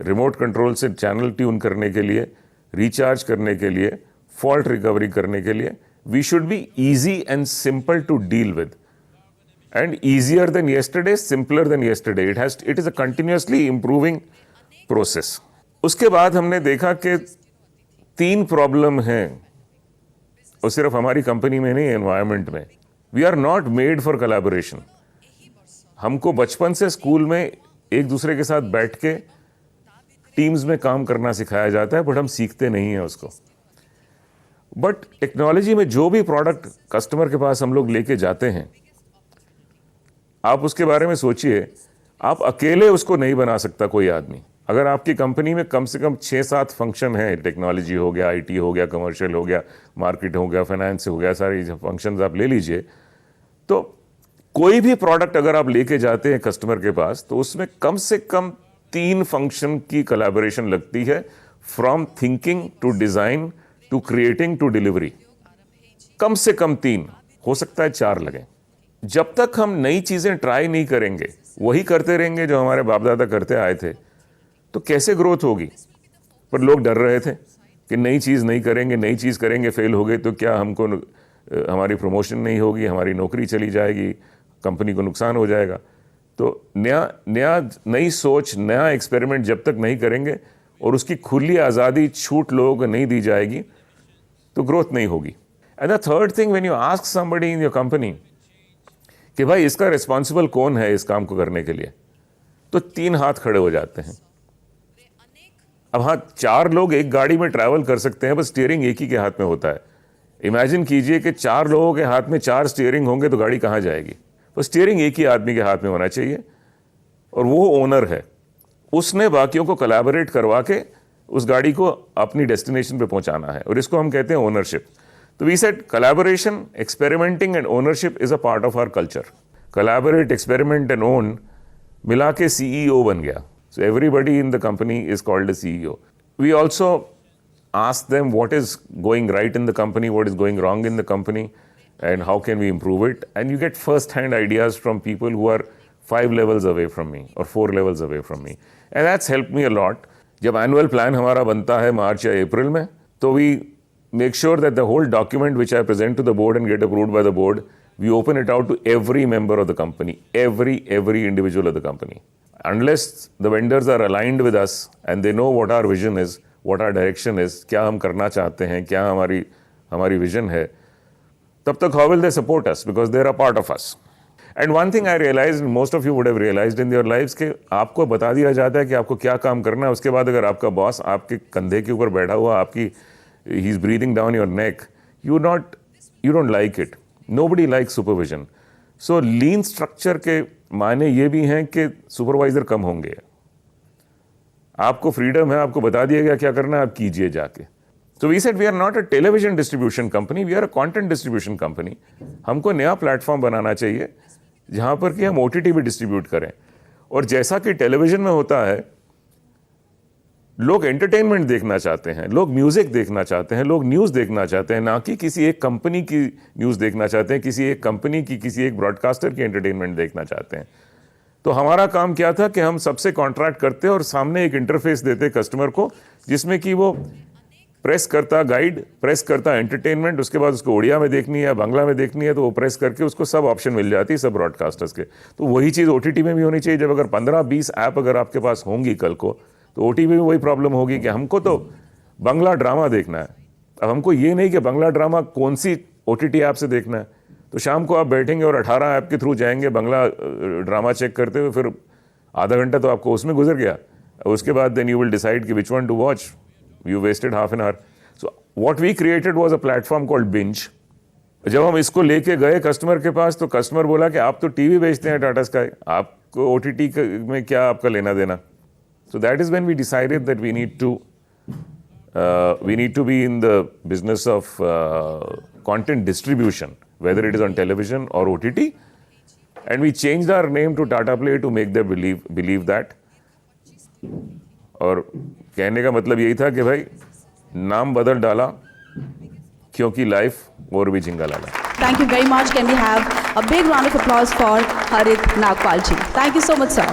रिमोट कंट्रोल से चैनल ट्यून करने के लिए, रिचार्ज करने के लिए, फॉल्ट रिकवरी करने के लिए, we should be easy and simple to deal with. And easier than yesterday, simpler than yesterday. It is a continuously improving process. उसके बाद हमने देखा कि 3 प्रॉब्लम हैं, और सिर्फ हमारी कंपनी में नहीं, एनवायरनमेंट में। We are not made for collaboration. हमको बचपन से स्कूल में एक दूसरे के साथ बैठ के टीम्स में काम करना सिखाया जाता है, बट हम सीखते नहीं हैं उसको। बट टेक्नोलॉजी में जो भी प्रोडक्ट कस्टमर के पास हम लोग लेके जाते हैं, आप उसके बारे में सोचिए, आप अकेले उसको नहीं बना सकता कोई आदमी। अगर आपकी कंपनी में कम से कम 6-7 फंक्शन हैं, टेक्नोलॉजी हो गया, आईटी हो गया, कमर्शियल हो गया, मार्केट हो गया, फाइनेंस हो गया, सारी फंक्शंस आप ले लीजिए, तो कोई भी प्रोडक्ट अगर आप लेके जाते हैं कस्टमर के पास तो उसमें कम से कम 3 फंक्शन की कोलैबोरेशन लगती है, from thinking to design to creating to delivery. कम से कम 3, हो सकता है 4 लगे। जब तक हम नई चीजें ट्राई नहीं करेंगे, वही करते रहेंगे जो हमारे बाप दादा करते आए थे, तो कैसे ग्रोथ होगी। पर लोग डर रहे थे कि नई चीज़ नहीं करेंगे, नई चीज़ करेंगे फेल हो गए तो क्या हमको हमारी प्रमोशन नहीं होगी, हमारी नौकरी चली जाएगी, कंपनी को नुकसान हो जाएगा। तो नई सोच, नया एक्सपेरिमेंट जब तक नहीं करेंगे और उसकी खुली आज़ादी, छूट लोगों को नहीं दी जाएगी, तो ग्रोथ नहीं होगी। And the third thing, when you ask somebody in your company कि भाई इसका रिस्पॉन्सिबल कौन है इस काम को करने के लिए, तो 3 हाथ खड़े हो जाते हैं। अब हाँ, 4 लोग एक गाड़ी में ट्रैवल कर सकते हैं, बस स्टीयरिंग एक ही के हाथ में होता है। इमेजिन कीजिए कि 4 लोगों के हाथ में 4 स्टीयरिंग होंगे तो गाड़ी कहाँ जाएगी। तो स्टीयरिंग एक ही आदमी के हाथ में होना चाहिए, और वो ओनर है, उसने बाकियों को कोलैबोरेट करवा के उस गाड़ी को अपनी डेस्टिनेशन पे पहुंचाना है, और इसको हम कहते हैं ओनरशिप। तो we said collaboration, experimenting and ownership is a part of our culture. Collaborate, experiment and own मिला के CEO बन गया। So everybody in the company is called a CEO. We also ask them what is going right in the company, what is going wrong in the company, and how can we improve it. And you get first-hand ideas from people who are 5 levels away from me or 4 levels away from me. And that's helped me a lot. जब annual plan हमारा बनता है मार्च या अप्रैल में, तो we make sure that the whole document which I present to the board and get approved by the board, we open it out to every member of the company, every individual of the company. Unless the vendors are aligned with us and they know what our vision is, what our direction is, क्या हम करना चाहते हैं, क्या हमारी vision है, तब तक how will they support us, because they are a part of us. And one thing I realized, and most of you would have realized in your lives, कि आपको बता दिया जाता है कि आपको क्या काम करना है, उसके बाद अगर आपका बॉस आपके कंधे के ऊपर बैठा हुआ, he is breathing down your neck, you don't like it. Nobody likes supervision. So lean structure के माने ये भी हैं कि सुपरवाइजर कम होंगे। आपको फ्रीडम है, आपको बता दिया गया क्या करना है, आप कीजिए जाके। So we said we are not a television distribution company, we are a content distribution company. हमको नया प्लेटफॉर्म बनाना चाहिए जहाँ पर कि हम OTT भी डिस्ट्रीब्यूट करें। और जैसा कि टेलीविजन में होता है, लोग एंटरटेनमेंट देखना चाहते हैं, लोग म्यूजिक देखना चाहते हैं, लोग न्यूज़ देखना चाहते हैं, ना कि किसी एक कंपनी की न्यूज़ देखना चाहते हैं, किसी एक कंपनी की, किसी एक ब्रॉडकास्टर की एंटरटेनमेंट देखना चाहते हैं। तो हमारा काम क्या था कि हम सबसे कॉन्ट्रैक्ट करते और सामने एक इंटरफेस देते कस्टमर को, जिसमें कि वो प्रेस करता गाइड, प्रेस करता एंटरटेनमेंट, उसके बाद उसको उड़िया में देखनी है, बांग्ला में देखनी है, तो वो प्रेस करके उसको सब ऑप्शन मिल जाती है सब ब्रॉडकास्टर्स के। तो वही चीज़ OTT में भी होनी चाहिए। जब अगर 15-20 ऐप अगर आपके पास होंगी कल को, तो OTT में वही प्रॉब्लम होगी कि हमको तो बांग्ला ड्रामा देखना है। अब हमको ये नहीं कि बांग्ला ड्रामा कौन सी OTT ऐप से देखना है। तो शाम को आप बैठेंगे और 18 ऐप के थ्रू जाएंगे बांग्ला ड्रामा चेक करते हुए, फिर आधा घंटा तो आपको उसमें गुजर गया। उसके बाद देन यू विल डिसाइड कि which one to watch. You wasted half an hour. So what we created was a platform called binge. जब हम इसको लेके गए कस्टमर के पास, तो कस्टमर बोला कि आप तो टीवी बेचते हैं टाटा स्काई, आपको OTT में क्या आपका लेना देना। So that is when we decided that we need to be in the business of content distribution, whether it is on television or OTT, and we changed our name to Tata Play to make them believe that. और कहने का मतलब यही था कि भाई नाम बदल डाला क्योंकि लाइफ और भी झिंगा लाला। Thank you very much. Can we have a big round of applause for Harit Nagpal ji? Thank you so much, sir.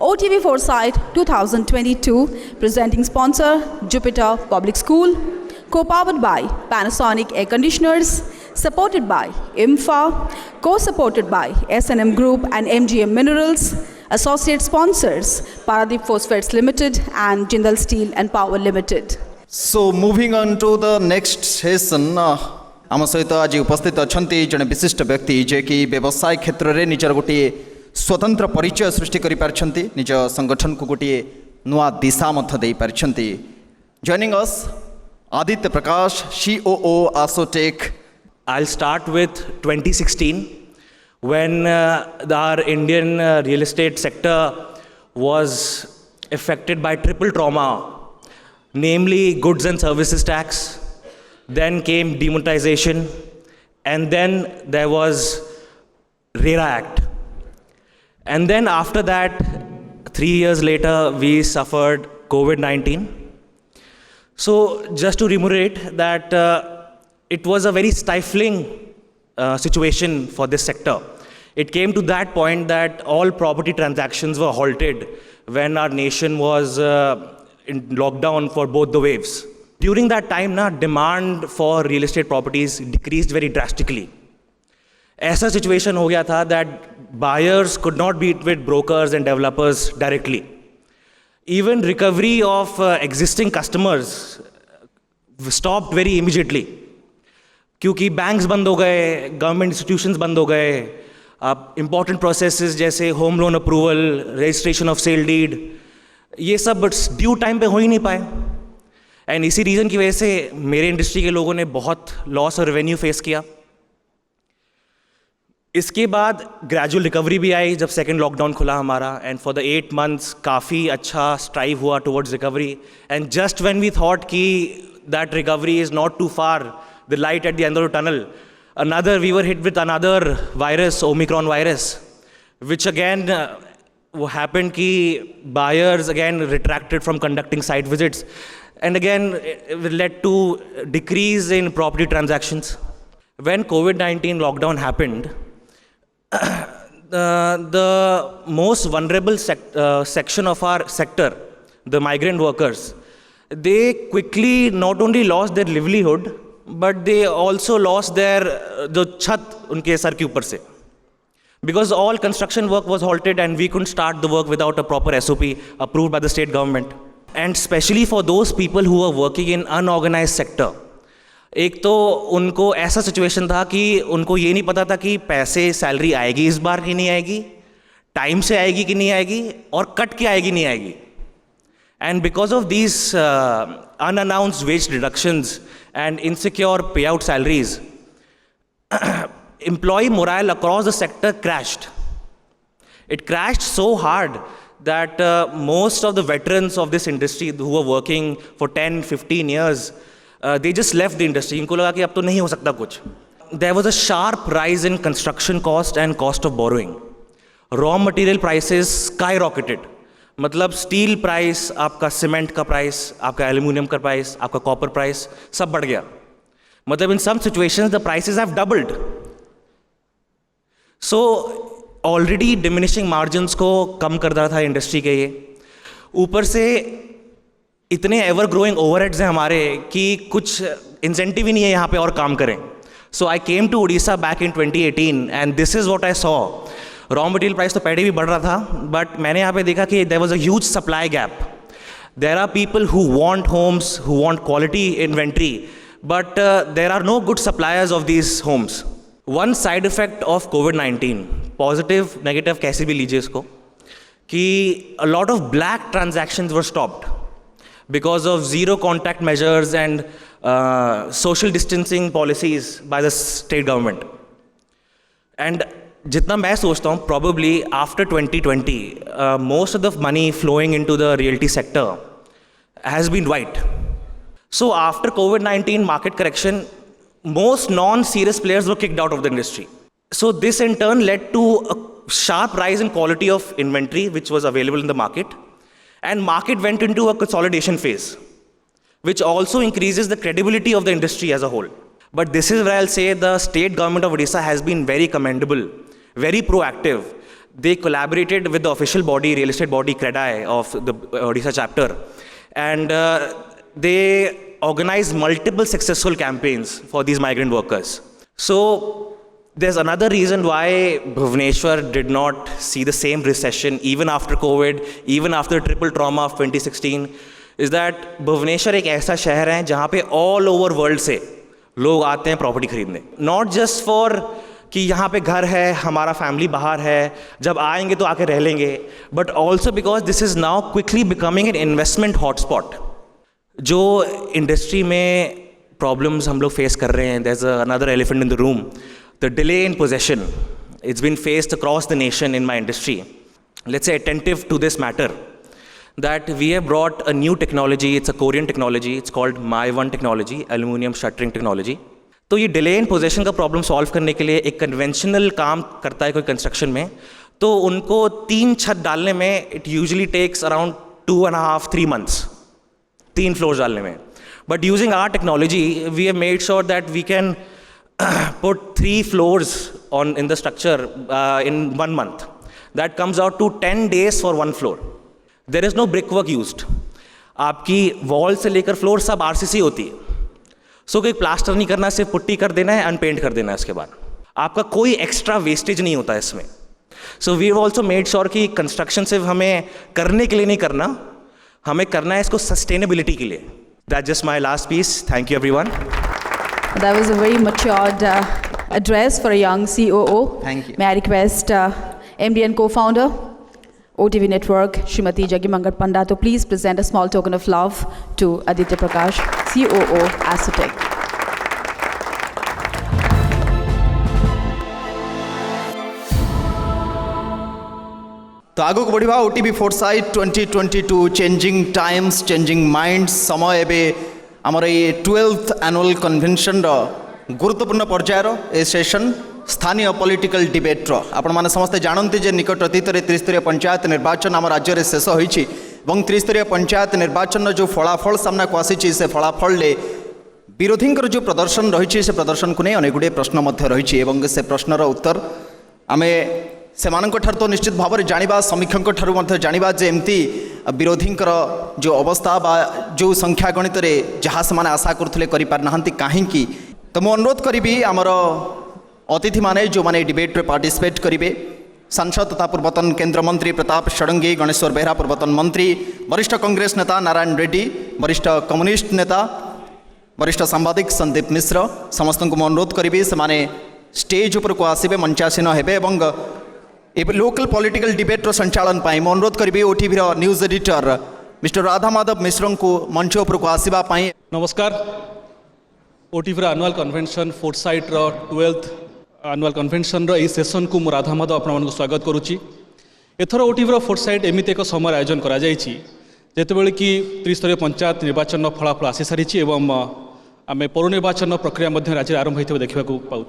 OTV Foresight 2022, presenting sponsor Jupiter Public School, co-powered by Panasonic Air Conditioners, supported by IMFA, co-supported by S&M Group and MGM Minerals, associate sponsors Paradeep Phosphates Limited and Jindal Steel and Power Limited. So moving on to the next session, आम सहित आज उपस्थित अच्छा जड़े विशिष्ट व्यक्ति जे कि व्यवसाय क्षेत्र में निजर गोटे स्वतंत्र परिचय सृष्टि कर निज संगठन को गोटे नुआ दिशा दे पारिछंती। Joining us Aditya Prakash, COO Asotech. I'll start with 2016 when our Indian real estate sector was affected by triple trauma, namely goods and services tax, then came demonetization, and then there was RERA Act. And then after that, 3 years later, we suffered COVID-19. So just to reiterate that it was a very stifling situation for this sector. It came to that point that all property transactions were halted when our nation was in lockdown for both the waves. During that time, demand for real estate properties decreased very drastically. ऐसा situation हो गया था that buyers could not meet with brokers and developers directly. Even recovery of existing customers stopped very immediately. क्योंकि banks बंद हो गए, government institutions बंद हो गए, इंपॉर्टेंट प्रोसेसेस जैसे home loan approval, registration of sale deed, ये सब ड्यू टाइम पे हो ही नहीं पाए। एंड इसी रीज़न की वजह से मेरे इंडस्ट्री के लोगों ने बहुत लॉस और रेवेन्यू फेस किया। इसके बाद ग्रेजुअल रिकवरी भी आई जब सेकेंड लॉकडाउन खुला हमारा, एंड फॉर द 8 months काफ़ी अच्छा स्ट्राइव हुआ towards recovery. And just when we thought कि that recovery is not too far, the light at the end of the tunnel, we were hit with another virus, Omicron virus, which again happened ki buyers again retracted from conducting site visits, and again it led to decrease in property transactions. When COVID-19 lockdown happened, the most vulnerable section of our sector, the migrant workers, they quickly not only lost their livelihood, but they also lost their जो छत उनके sir के ऊपर से, because all construction work was halted and we couldn't start the work without a proper SOP approved by the state government. And especially for those people who are working in unorganized sector, एक तो उनको ऐसा situation था कि उनको ये नहीं पता था कि पैसे सैलरी आएगी इस बार कि नहीं आएगी, टाइम से आएगी कि नहीं आएगी, और कट के आएगी नहीं आएगी. And because of these unannounced wage reductions and insecure payout salaries, employee morale across the sector crashed. It crashed so hard that most of the veterans of this industry who were working for 10-15 years, they just left the industry. इनको लगा कि अब तो नहीं हो सकता कुछ. There was a sharp rise in construction cost and cost of borrowing. Raw material prices skyrocketed. मतलब स्टील प्राइस, आपका सीमेंट का प्राइस, आपका एल्यूमिनियम का प्राइस, आपका कॉपर प्राइस सब बढ़ गया. मतलब in some situations the prices have doubled. So already diminishing margins को कम कर रहा था इंडस्ट्री के ये, ऊपर से इतने एवर ग्रोइंग ओवरहेड्स हैं हमारे कि कुछ इंसेंटिव ही नहीं है यहाँ पे और काम करें. So I came to Orissa back in 2018 and this is what I saw. Raw material price तो पहले भी बढ़ रहा था, बट मैंने यहाँ पे देखा कि there was a huge supply gap. There are people who want homes, who want quality inventory, but there are no good suppliers of these homes. One side effect of कोविड-19, पॉजिटिव नेगेटिव कैसे भी लीजिए इसको, कि a lot of black transactions were stopped because of zero contact measures and social distancing policies by the state government. And जितना मैं सोचता हूँ, probably after 2020, most of the money flowing into the realty sector has been white. So after COVID-19 market correction, most non-serious players were kicked out of the industry. So this in turn led to a sharp rise in quality of inventory which was available in the market, and market went into a consolidation phase, which also increases the credibility of the industry as a whole. But this is where I'll say the state government of Odisha has been very commendable, very proactive. They collaborated with the official body, real estate body CREDAI of the Odisha chapter, and they organized multiple successful campaigns for these migrant workers. So there's another reason why Bhubaneswar did not see the same recession even after COVID, even after the triple trauma of 2016, is that Bhubaneswar एक ऐसा शहर है जहाँ पे all over world से लोग आते हैं प्रॉपर्टी खरीदने. Not just for कि यहाँ पे घर है, हमारा फैमिली बाहर है, जब आएंगे तो आके रह लेंगे, but also because this is now quickly becoming an investment hotspot. जो इंडस्ट्री में प्रॉब्लम्स हम लोग फेस कर रहे हैं, there's another elephant in the room. The delay in possession, it's been faced across the nation in my industry. Let's say attentive to this matter, that we have brought a new technology, it's a Korean technology, it's called My1 technology, aluminum shuttering technology. तो ये delay in possession का problem solve करने के लिए एक conventional काम करता है कोई construction में, तो उनको 3 छत डालने में it usually takes around 2.5-3 months, 3 floors डालने में. But using our technology, we have made sure that we can put 3 floors in the structure in 1 month. That comes out to 10 days for 1 floor. There is no brickwork used. आपकी wall से लेकर floor सब RCC होती है. So कोई plaster नहीं करना, सिर्फ पुट्टी कर देना है, अनपेंट कर देना है. इसके बाद आपका कोई एक्स्ट्रा वेस्टेज नहीं होता है इसमें. So we have also made sure कि कंस्ट्रक्शन सिर्फ हमें करने के लिए नहीं करना, हमें करना है इसको सस्टेनेबिलिटी के लिए. That's just my last piece. Thank you everyone. That was a very matured address for a young COO. Thank you. May I request MD and co-founder, OTV Network, Srimati Jagimangat Panda, to please present a small token of love to Aditya Prakash, COO, Asotech. तो आगो को बढ़िबा OTV foresight 2022 changing times changing minds समय एबे आमर ये 12th annual convention गुरुत्वपूर्ण पर्यायर ए सेशन स्थानीय पॉलिटिकल डिबेट आपण माने समस्त जानते जे निकट अतीत में त्रिस्तरीय पंचायत निर्वाचन आम राज्य में शेष होईछि एवं त्रिस्तरीय पंचायत निर्वाचन जो फलाफल सामना को आसी से फलाफल विरोधी जो प्रदर्शन रही से प्रदर्शन को नहीं अनेक गुड़े प्रश्न रही एवं से प्रश्नर उत्तर आमे सेमानंकर तो निश्चित भाव में जानिबा समीक्षक ठारू जानिबा जे एमती विरोधी जो अवस्था बा जो संख्या गणित रे जहाँ से आशा करथले करि पार नाहंती काहेकि तो मु अनुरोध करी आमर अतिथि माने जो माने डिबेट रे पार्टिसिपेट करिवे सांसद तथा पूर्वतन केंद्र मंत्री प्रताप षडंगी, गणेश्वर बेहरा पूर्वतन मंत्री, वरिष्ठ कांग्रेस नेता नारायण रेड्डी, वरिष्ठ कम्युनिस्ट नेता, वरिष्ठ सांबादिक संदीप मिश्र समस्त को मु अनुरोध करी से स्टेज उपर को आसबे मंचासीन हेबे एवं लोकल पॉलिटिकल डिबेट संचालन पाई मु अनुरोध करी OTV news editor mister Radha Madhav Mishra को मंच उपर को आसवा पाई. नमस्कार. OTV annual convention foresight 12th annual convention रो सेशन को राधा माधव आपन स्वागत करुच्ची. एथर ओटीवी फोरसाइट एमती एक समय आयोजन करा जायछि जेतेबेले कि त्रिस्तरीय पंचायत निर्वाचन फलाफल आसी सारी एवं आम पौर निर्वाचन प्रक्रिया मध्य राज्य आरंभ होता देखा पाऊँ.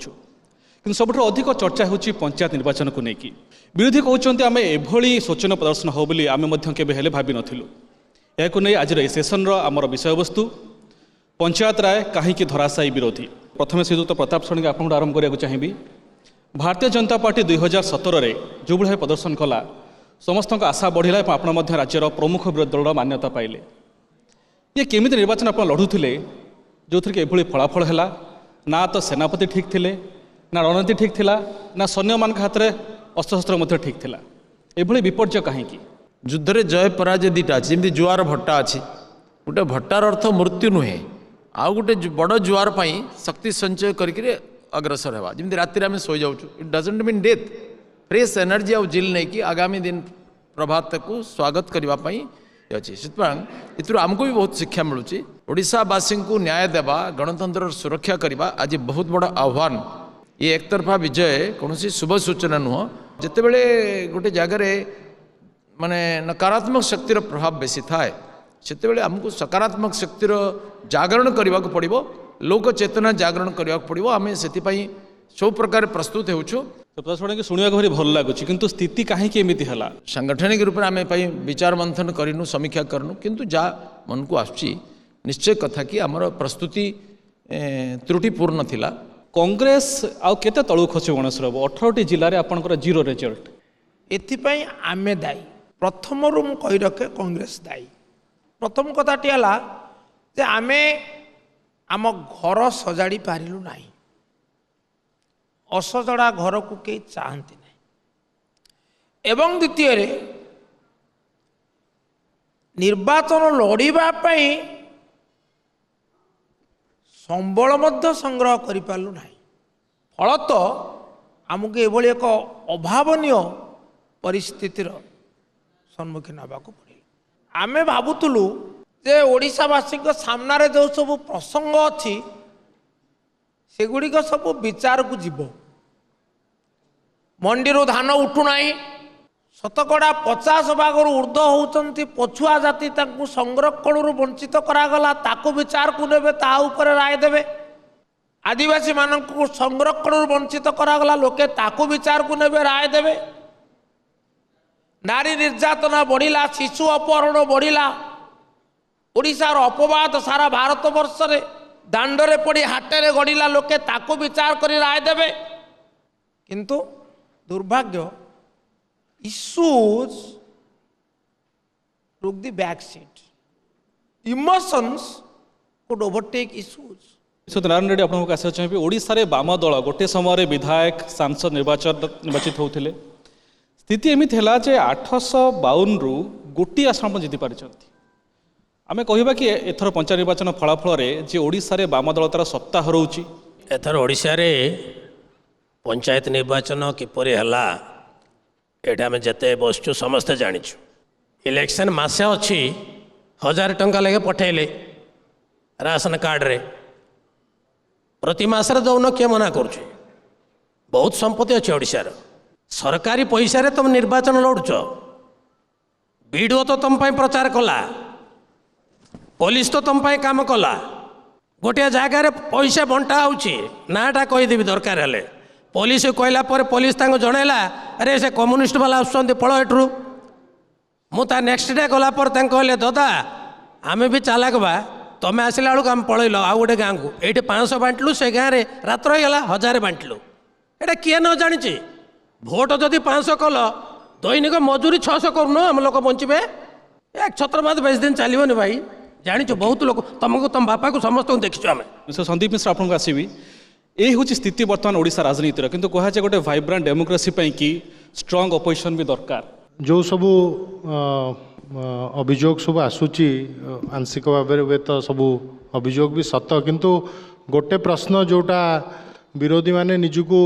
कि सबुठ अधिक चर्चा होची पंचायत निर्वाचन को लेकिन विरोधी कहते आम एभली शोचनीय प्रदर्शन हो बोली आम केबे भावी नथिलु. याकु नै आज सेशन आमर विषय वस्तु पंचायत राय कहीं धराशायी विरोधी. प्रथम श्रीयुक्त प्रताप षडंगी आपको आरंभ करने चाहिए. भारतीय जनता पार्टी 2017 जो भाई प्रदर्शन कला समस्त आशा बढ़ला आपण राज्यर प्रमुख विरोधी दल मान्यता पाइले ये केमी निर्वाचन आप लड़ुले जो थी कि फलाफल है ना तो सेनापति ठीक थिले ना रणनीति ठीक थिला ना सैन्य मान हाथ में अस्त्रशस्त्र ठीक थिला एभली विपर्य कहीं युद्ध रे जय पराजय दुटा अच्छी जमी जुआर भट्टा अच्छी गोटे भट्टार अर्थ मृत्यु नुहे आउ गोटे बड़ जुआर पर शक्ति संचय करके अग्रसर होगा जमी राति आम शोई जाऊँ it doesn't mean death fresh energy आउ जिल नहीं कि आगामी दिन प्रभात को स्वागत करने अच्छी से आमको भी बहुत शिक्षा मिलूँ ओडिशावासी को न्याय देवा गणतंत्र सुरक्षा करवा आज बहुत बड़ा आह्वान ये एकतरफा विजय कौन शुभ सूचना नुह जितेबले गोटे जगार माने नकारात्मक शक्तिर प्रभाव बेसी थाए से आमको सकारात्मक शक्तिर जागरण करने को पड़ो लोक चेतना जागरण करने को पड़ो आम से सब प्रकार प्रस्तुत होचु तो शुणा भारी भल लगुच किंतु स्थिति कहीं एमती है सांगठनिक रूप में आम विचार मंथन करूँ समीक्षा करूँ किंतु जा मन को आसुची निश्चय कथा कि आमर प्रस्तुति त्रुटिपूर्ण थिला कांग्रेस आउ केते तळु खसु गणेश बाबू 18टी जिले में आपंकर जीरो रिजल्ट एथिपाई आमे दायी प्रथम रु कही रखे कांग्रेस दायी प्रथम कथाटी है जे आमे आम घर सजाड़ी पारिलु नाही असजड़ा घर को कई चाहती नहीं एवं द्वितीय निर्वाचन लड़िबा पई संबल मध्य संग्रह करि पारलु नाही फलत आमको एभली एक अभावनीय परिस्थितिर सम्मुखीन होबाक पड़े आमे भाबुतुलु जे ओडिशावासी सामने जो सब प्रसंग अच्छी सेगुड़िक सब विचार को जीव मंडी धान उठुना शतकड़ा 50 भागर ऊर्ध्व होती पछुआ जाति संरक्षण वंचित करागला ताको विचार को नेबे ता ऊपर राय देवे आदिवासी मानक संरक्षण वंचित करागला लोके ताको विचार को नेबे राय देवे नारी निर्यातना बढ़िला शिशु अपहरण बढ़िला ओडिशार अपवाद सारा भारत वर्ष रे दांडरे पड़ी हाटरे गड़िला लोके ताको विचार करी राय देवे किंतु दुर्भाग्य issues took the back seat emotions could overtake issues Narayan Reddy आपको आशा चाहिए ओडिशा रे वाम दल गोटे समय विधायक सांसद निर्वाचित होते स्थिति एमती है जे 852 रु गोटी आसन जीति पारि आमे कहबा कि एथर पंचायत निर्वाचन फलाफल जे ओडिशा रे वाम दल तार सत्ता हरौची एथर ओडिशा रे पंचायत निर्वाचन किपरि हला एटा में जते बसचु समस्ते जानिछु इलेक्शन मासे अच्छी 1000 टंका लगे पठेले राशन कार्ड रे प्रति मासरे दौन किए मना करुचे बहुत संपत्ति अच्छी ओडिशार सरकारी पैसा रे तुम निर्वाचन लड़ुच बीडीओ तो तुम प्रचार कला पुलिस तो तुम काम कला गोटे जगार पैसा बंटा होची नाटा कहीदेवी दरकार हेले पुलिस कहला पर पुलिस जनइला अरे से कम्युनिस्ट वाला आसुँच पल एठू मुझे नेक्स्ट डे गलापर कहले दादा आम भी चालाक बा तुम आसला बेलू आम पलैल आउ गोटे गाँव को ये 500 बांटलु से गाँव में रात रहीगला 1000 बांटलु एटा किए न जानी भोट जदि 500 कल दैनिक मजूरी 600 करुन आम लोक बचे एक छत्रबाद 20 दिन चलोनी भाई जानी बहुत लोग तुमको तुम बापा को समस्त देखीचु आम संदीप मिश्र आपको आसवि ये हूँ स्थिति बर्तमान ओडिशा राजनीतिर किंतु कहुए गोटे वाइब्रांट डेमोक्रेसी कि स्ट्रंग अपोजिशन भी दरकार जो सबू अभियोग सब आसूची आंशिक भाव में तो सबू अभियोग भी सत किंतु गोटे प्रश्न जोटा विरोधी माने निजको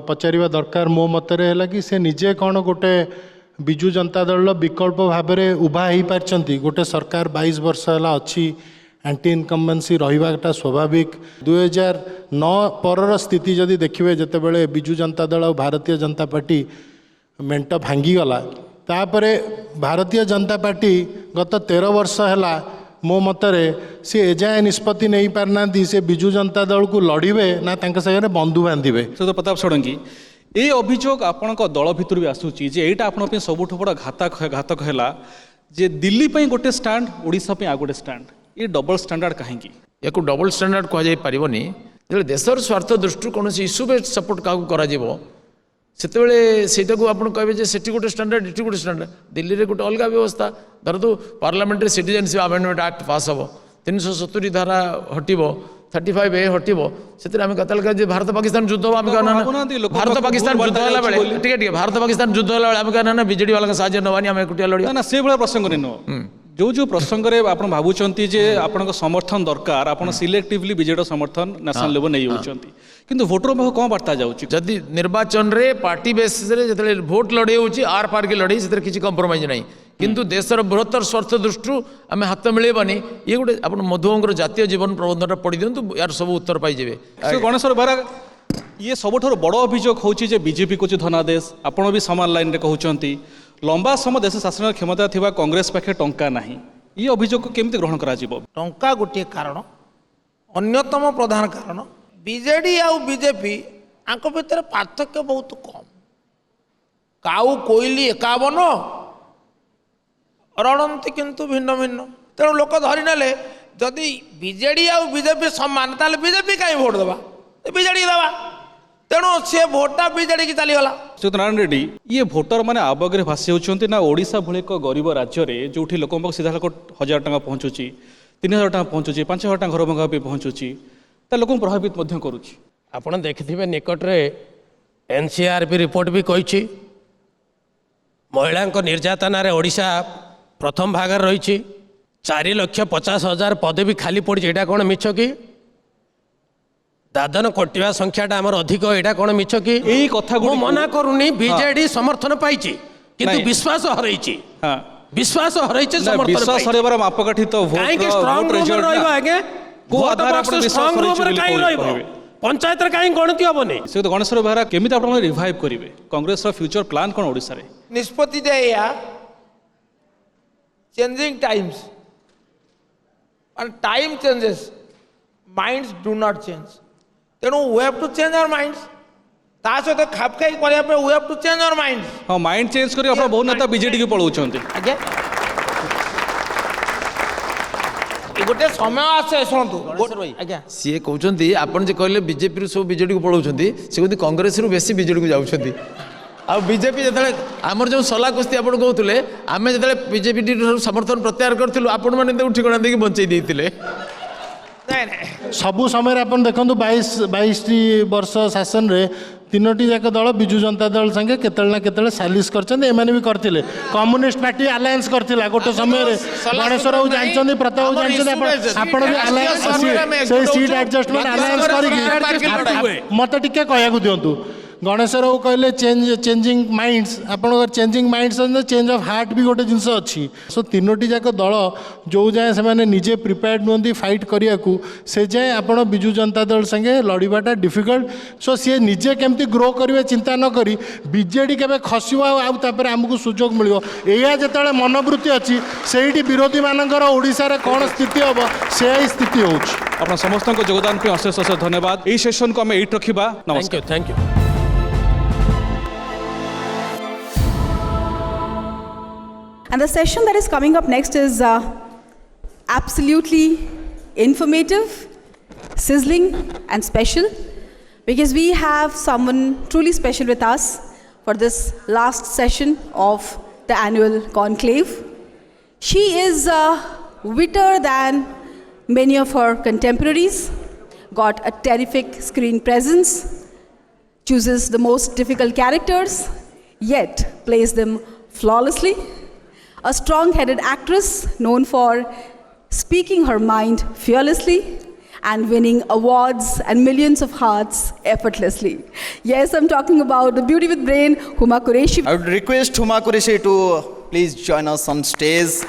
पचारिबा दरकार मो मतरे है कि से निजे कौन गोटे विजु जनता दल विकल्प भाव में उभा हो पार्टी गोटे सरकार 22 वर्ष है अच्छी एंटी इनकम्बेंसी रहीबाटा स्वाभाविक 2009 परर स्थिति जदि देखिए जितेबाला विजु जनता दल और भारतीय जनता पार्टी मेंट भांगीगला तापरे भारतीय जनता पार्टी गत 13 वर्ष है मो मतरे सी एजाए निष्पत्ति नहीं पारना से विजु जनता दल को लड़े ना सागर बंधु बांधे तो प्रताप षडंगी ये अभियोग आपण दल भितर भी आसूची जे एटा आपण सबुठ बड़ घातक है जे दिल्ली पे गोटे स्टैंड ओडिशा पे आ गोटे स्टैंड ये डबल स्टैंडर्ड कहीं या डबल स्टैंडर्ड कह पारनी जो देशर स्वार्थ दृष्टि कौन इश्यू बेस्ड सपोर्ट क्या ସେତେବେଳେ ସେଇଟାକୁ ଆପଣ କହିବେ ଯେ ସେଠି ଗୋଟେ ଷ୍ଟାଣ୍ଡାର୍ଡ ଏଠି ଗୋଟେ ଷ୍ଟାଣ୍ଡାର୍ଡ ଦିଲ୍ଲୀରେ ଗୋଟେ ଅଲଗା ବ୍ୟବସ୍ଥା ଧରନ୍ତୁ ପାର୍ଲାମେଣ୍ଟରେ ସିଟିଜେନସିପ୍ ଆମେଣ୍ଡମେଣ୍ଟ ଆକ୍ଟ ପାସ୍ ହେବ 370 ଧାରା ହଟିବ 35A ହଟିବ ସେଥିରେ ଆମେ କେତେବେଳେ ଯେ ଭାରତ ପାକିସ୍ତାନ ଯୁଦ୍ଧ ହେବ ଆମେ ଭାରତ ପାକିସ୍ତାନ ଯୁଦ୍ଧ ହେଲା ବେଳେ ଟିକେ ଭାରତ ପାକିସ୍ତାନ ଯୁଦ୍ଧ ହେଲା ବେଳେ ଆମେ କହିବା ବିଜେଡି ବାଲାଙ୍କ ସାହାଯ୍ୟ ନେବାନି ଆମେ ଏକୁଟିଆ ଲଢ଼ିବା ନା ସେଇଭଳିଆ ପ୍ରସଙ୍ଗରେ ନୁହଁ जो प्रसंगे आप भावुंट जे आपण समर्थन दरकार आप सिलेक्टिवली बीजेडी समर्थन नेशनल लेवल नहीं होती किंतु वोटर पाख कौन बार्ता जाऊँगी निर्वाचन रे पार्टी बेसिस रे जतले भोट लड़े होची आर पार के लड़े से किसी कंप्रोमाइज नहीं किंतु देशर बृहत्तर स्वार्थ दृष्टि आम हाथ मिलेबानी ये गोटे आप मधुबाबूर जातीय जीवन प्रबंधन पढ़ी दिंतु यार सब उत्तर पाइबे गणेश बेहरा ये सबुठ बड़ अभियोग हूँ बीजेपी को धनादेश आपण भी सामान लाइन रे कहते लंबा समय देश शासन क्षमता थिबा कांग्रेस पाखे टंका नहीं ये अभियोग को केमती ग्रहण करा जिवो टंका गोटे कारण अन्यतम प्रधान कारण बीजेडी आउ बीजेपी आंको भितर पार्थक्य बहुत कम काउ कोइली 51 रणंती किंतु भिन्न भिन्न तेणु लोक धरी नेले जदि बीजेडी आउ बीजेपी समान ताले बीजेपी कहीं वोट देवा बीजेडी देवा तेणु सी भोटा बीजेडी की चलीगला नारायण रेड्डी ये भोटर मैंने आबगे भासी होती ना ओडिशा भली एक गरीब राज्य में जो लोक सीधा 1000 टଙ୍କା पहुँचुची 3000 टଙ୍କା पहुँचुची 5000 टଙ୍କା घर भंगा भी पहुँचुची लोक प्रभावित करुच्ची आप देखिए निकटरे एनसीआरबी रिपोर्ट भी कही महिला निर्यातना ओडिशा प्रथम भाग रही 4,50,000 पद भी खाली पड़ी यहाँ कौन मिछ कि दादन कटिवा संख्याटा आमर अधिक यहाँ कौन मिछ कि यही कथा मु मना करूनी बीजेडी समर्थन पाई किंतु विश्वास हरैछि विश्वास हरैछि समर्थन विश्वास हरैबार मापकाठी तो काहे कि स्ट्रांग रूम रे रहइबो आगे को आधार आपण स्ट्रांग रूम रे काहे रहइबो पंचायत रे काहे गणति होबनी से तो गणेश बेहरा केमिति आपण रिवाइव करिवे कांग्रेस रा फ्यूचर प्लान कोन ओडिसा रे निष्पत्ति देया changing times and time changes minds do not change तेणु we have to change our minds ता सहित खाप खाई करिया पे we have to change our minds हां माइंड चेंज करी आपण बहुत नेता बीजेडी के पळौछंती आगे ए गोटे समय आसे सुनतु आज्ञा सी कहउछंती आपण जे कहले बीजेपी रु सब बीजेडी को पळौछंती से कहती कांग्रेस रु बेसी बीजेडी को जाउछंती आ बीजेपी जतले आमर जो सला कुस्ती आपण कहउतले आमे जतले बीजेपी समर्थन प्रत्याहार करथिलु आपण माने उठी गणा देकी बंचै देथिले सबु समय आप देखो 22 वर्ष शासन रे तीनोटी जाक दल विजु जनता दल संगे केतल ना केतल सालिस करछन एमाने भी करथिले कम्युनिस्ट पार्टी अलायंस करथिला गोटे समय रे गणेश राव जानछन प्रताप जानछन आपण भी अलायंस से सीट एडजस्टमेंट अलायंस करी मते टिके कहया को दियंतु गणेश राव कहले चेंजिंग माइंड्स आप changing minds change of heart भी गोटे जिनस अच्छी सो तीनोटी जाक दल जो जाए से निजे प्रिपेयर्ड नुहति फाइट करिया से जाए आप विजु जनता दल संगे लड़ाटा डिफिकल्ट सो सी निजे केमती ग्रो करेंगे चिंता न करी बीजेडी केबे खसिबो आउे आमको सुजोग मिलिबो एया जेतेबेले मनोवृत्ति अच्छी से विरोधी मानकर ओडिशा रे कौन स्थिति हम से स्थिति होउछि आपन समस्त योगदान पे अशेष अशेष धन्यवाद एई सेशन को आम एट रखिबा नमस्कार thank you And the session that is coming up next is absolutely informative, sizzling and special because we have someone truly special with us for this last session of the annual conclave. She is witter than many of her contemporaries, got a terrific screen presence, chooses the most difficult characters, yet plays them flawlessly. A strong-headed actress known for speaking her mind fearlessly and winning awards and millions of hearts effortlessly. Yes, I'm talking about the beauty with brain, Huma Qureshi. I would request Huma Qureshi to please join us on stage.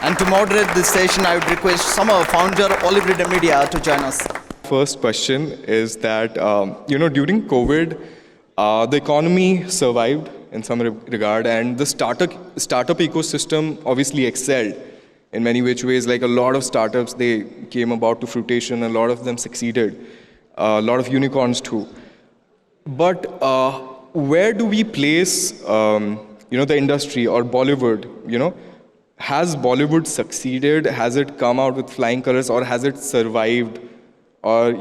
And to moderate this session, I would request Summer, founder, Olive Reader Media, to join us. First question is that, during COVID, the economy survived in some regard, and the startup ecosystem obviously excelled in many which ways. Like a lot of startups, they came about to fruition, a lot of them succeeded, a lot of unicorns too. But where do we place, the industry or Bollywood? Has Bollywood succeeded? Has it come out with flying colors, or has it survived, or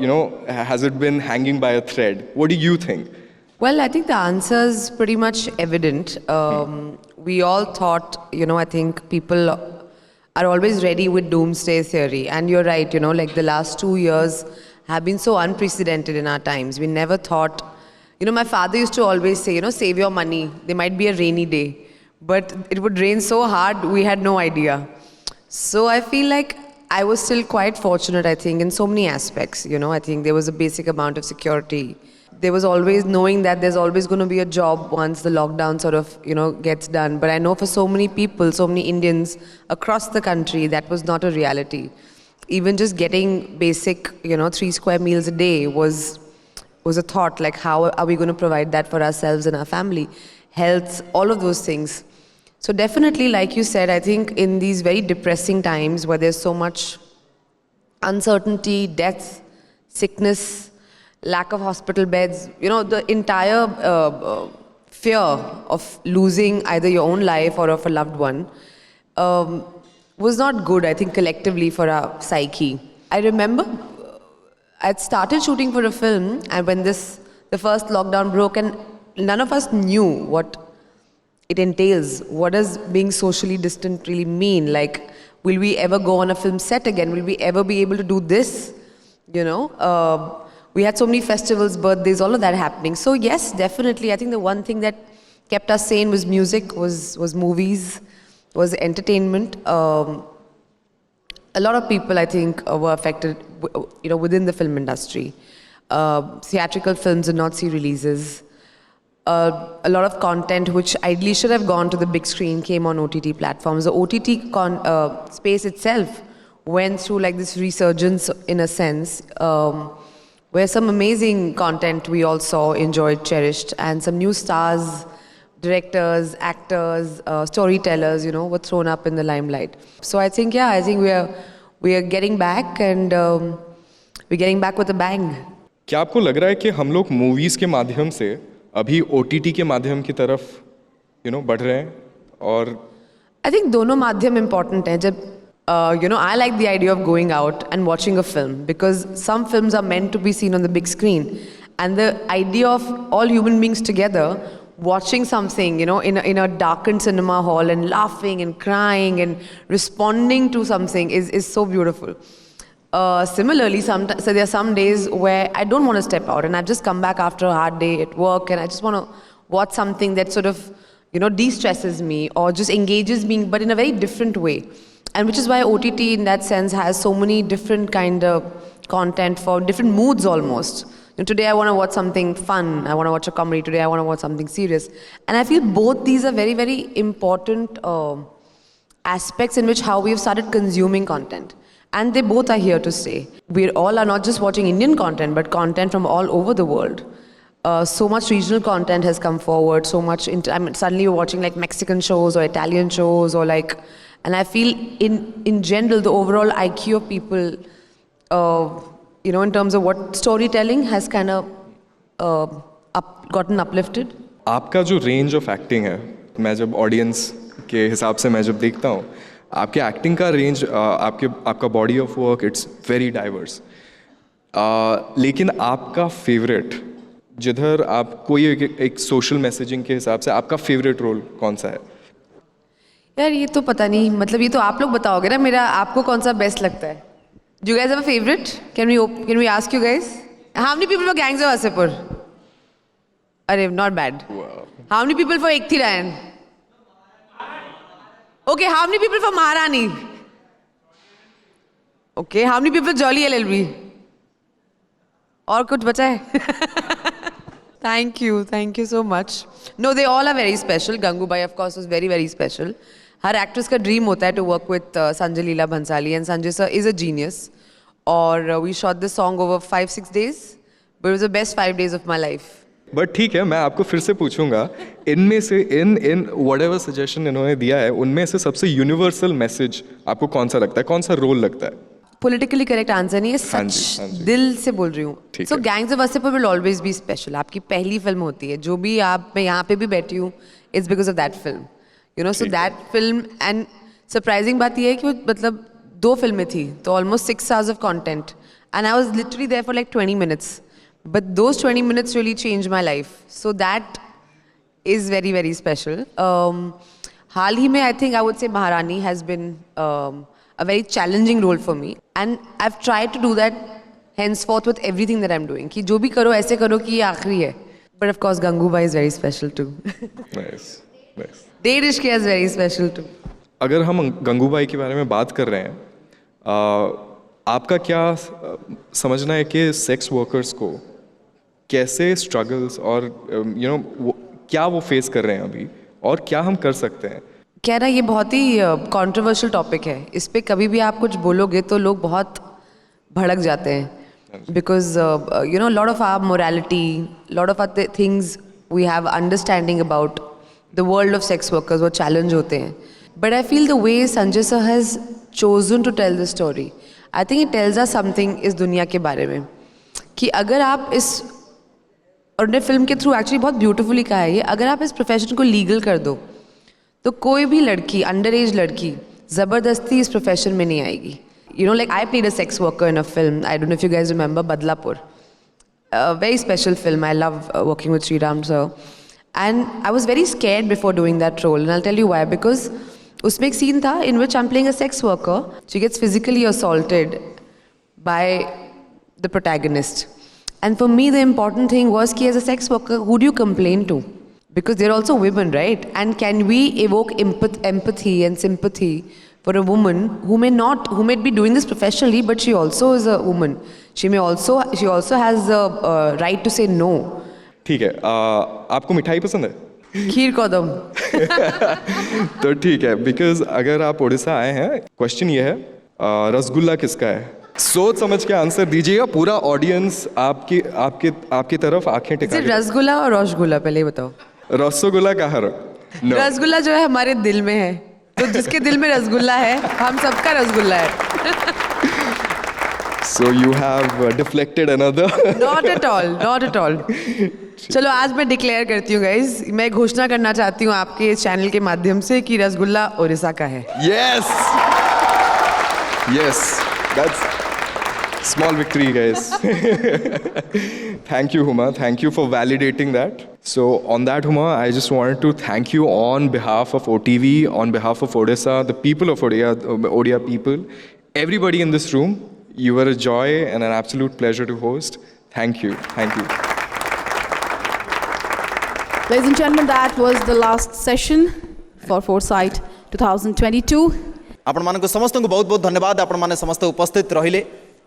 has it been hanging by a thread? What do you think? Well, I think the answer is pretty much evident. We all thought, I think people are always ready with doomsday theory. And you're right, like the last 2 years have been so unprecedented in our times. We never thought, my father used to always say, save your money. There might be a rainy day. But it would rain so hard, we had no idea. So I feel like I was still quite fortunate, I think, in so many aspects. I think there was a basic amount of security. There was always knowing that there's always going to be a job once the lockdown sort of, gets done. But I know for so many people, so many Indians across the country, that was not a reality. Even just getting basic, 3 square meals a day was a thought, like how are we going to provide that for ourselves and our family? Health, all of those things. So definitely, like you said, I think in these very depressing times where there's so much uncertainty, death, sickness, lack of hospital beds, the entire fear of losing either your own life or of a loved one was not good, I think, collectively for our psyche. I remember I'd started shooting for a film, and when the first lockdown broke, and none of us knew what it entails. What does being socially distant really mean? Like, will we ever go on a film set again? Will we ever be able to do this? We had so many festivals, birthdays, all of that happening. So yes, definitely. I think the one thing that kept us sane was music, was movies, was entertainment. A lot of people, I think, were affected, within the film industry. Theatrical films did not see releases. A lot of content which ideally should have gone to the big screen came on OTT platforms. The OTT space itself went through like this resurgence in a sense, where some amazing content we all saw, enjoyed, cherished, and some new stars, directors, actors, storytellers, were thrown up in the limelight. So I think we are getting back, and we're getting back with a bang. क्या आपको लग रहा है कि हम लोग movies के माध्यम से अभी OTT के माध्यम की तरफ बढ़ रहे हैं? और I think दोनों माध्यम important हैं. जब I like the idea of going out and watching a film, because some films are meant to be seen on the big screen, and the idea of all human beings together watching something, in a darkened cinema hall and laughing and crying and responding to something is so beautiful. Similarly, so there are some days where I don't want to step out, and I've just come back after a hard day at work, and I just want to watch something that sort of, de-stresses me or just engages me, but in a very different way. And which is why OTT in that sense has so many different kind of content for different moods almost. Today I want to watch something fun, I want to watch a comedy, today I want to watch something serious. And I feel both these are very, very important aspects in which how we've started consuming content. And they both are here to stay. We all are not just watching Indian content, but content from all over the world. So much regional content has come forward, so much, suddenly you're watching like Mexican shows or Italian shows or like, and I feel in general, the overall IQ of people, in terms of what storytelling has kind of gotten uplifted. आपका जो range of acting है, मैं जब audience के हिसाब से मैं जब देखता हूँ, आपके एक्टिंग का रेंज, आपका body of work, it's very diverse. लेकिन आपका फेवरेट, जिधर आप कोई एक सोशल मैसेजिंग के हिसाब से आपका फेवरेट रोल कौन सा है? यार ये तो पता नहीं, मतलब ये तो आप लोग बताओगे ना, मेरा आपको कौन सा बेस्ट लगता है? Do you guys have a favorite? Can we ask you guys? How many people for Gangs of Wasseypur? Arey, not bad. Wow. How many people for Ek Thi Rayan? Okay, how many people for Maharani? Okay, how many people for Jolly LLB? और कुछ बचा है? Thank you so much. No, they all are very special. Gangubai, of course, was very, very special. हर actress का dream होता है to work with Sanjay Leela Bhansali, and Sanjay sir is a genius. और we shot this song over 5-6 days, but it was the best 5 days of my life. But ठीक है, मैं आपको फिर से पूछूंगा, इनमें से इन व्हाटएवर सजेशन इन्होंने दिया है, उनमें से सबसे यूनिवर्सल मैसेज आपको कौन सा लगता है, कौन सा रोल लगता है? पॉलिटिकली करेक्ट आंसर नहीं है, सच दिल से बोल रही हूँ. So gangs of Wasseypur will always be special. आपकी पहली फिल्म होती है, जो भी आप, मैं यहाँ पे भी बैठी हूँ, it's because of that film. So that film, and surprising बात ये है कि वो मतलब 2 फिल्में थी, तो almost 6 hours of content, and I was literally there for like 20 minutes. but those 20 minutes really changed my life. So that is very, very special. हाल ही में I think I would say Maharani has been a very challenging role for me, and I've tried to do that henceforth with everything that I'm doing. कि जो भी करो ऐसे करो कि ये आखिरी है. But of course, Gangubai is very special too. Nice, nice. Date Ishqiya is very special too. अगर हम गंगूबाई के बारे में बात कर रहे हैं, आपका क्या समझना है कि सेक्स वर्कर्स को कैसे स्ट्रगल्स और क्या वो फेस कर रहे हैं अभी और क्या हम कर सकते हैं? कह रहा ये बहुत ही कंट्रोवर्शियल टॉपिक है. इस पे कभी भी आप कुछ बोलोगे तो लोग बहुत भड़क जाते हैं. Because lot of our morality, lot of our things we have understanding about the world of sex workers वो challenge होते हैं. But I feel the way Sanjay sir has chosen to tell the story, I think it tells us something इस दुनिया के बारे में कि अगर आप इस और उन्हें फिल्म के थ्रू एक्चुअली बहुत ब्यूटीफुली कहा है ये, अगर आप इस प्रोफेशन को लीगल कर दो तो कोई भी लड़की, अंडर एज लड़की ज़बरदस्ती इस प्रोफेशन में नहीं आएगी. Like I played a sex worker in a film. I don't know if you guys remember Badlapur. A very special film. I love working with Sriram sir. And I was very scared before doing that role. And I'll tell you why. Because उसमें एक scene था in which I'm playing a sex worker. She gets physically assaulted by the protagonist. And for me, the important thing was कि as a sex worker, who do you complain to? Because they're also women, right? And can we evoke empathy and sympathy for a woman who may be doing this professionally, but she also is a woman. She also has the right to say no. ठीक है. आपको मिठाई पसंद है? खीर कदम. तो ठीक है, because अगर आप उड़ीसा आए हैं, क्वेश्चन ये है रसगुल्ला किसका है? सोच समझ के आंसर दीजिएगा. पूरा ऑडियंस आपकी तरफ आंखें टिका के. रसगुल्ला और रसगुल्ला पहले बताओ. रसगुल्ला कहाँ है? रसगुल्ला जो है हमारे दिल में है. तो जिसके दिल में रसगुल्ला है, हम सबका रसगुल्ला है. So you have deflected another. Not at all, not at all. चलो आज मैं डिक्लेयर करती हूँ गाइज, मैं घोषणा करना चाहती हूँ आपके चैनल के माध्यम से कि रसगुल्ला उड़ीसा का है. Yes, yes, that's small victory, guys. Thank you, Huma. Thank you for validating that. So on that, Huma, I just wanted to thank you on behalf of OTV, on behalf of Odisha, the people of Odia people, everybody in this room. You were a joy and an absolute pleasure to host. Thank you. Thank you. Ladies and gentlemen, that was the last session for Foresight 2022. आपण मानको समस्त को बहुत बहुत धन्यवाद. आपण माने समस्त उपस्थित रहिले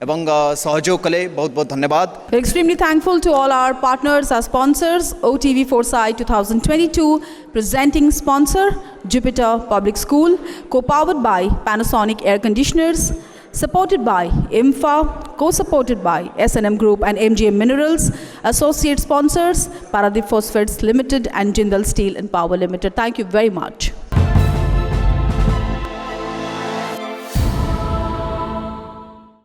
एवं सहयोग कले. बहुत बहुत धन्यवाद. We're extremely thankful to all our partners, our sponsors. OTV Foresight 2022 presenting sponsor Jupiter Public School, co-powered by Panasonic Air Conditioners, supported by IMFA, co-supported by S&M Group and MGM Minerals, associate sponsors Paradip Phosphates Limited and Jindal Steel and Power Limited. Thank you very much.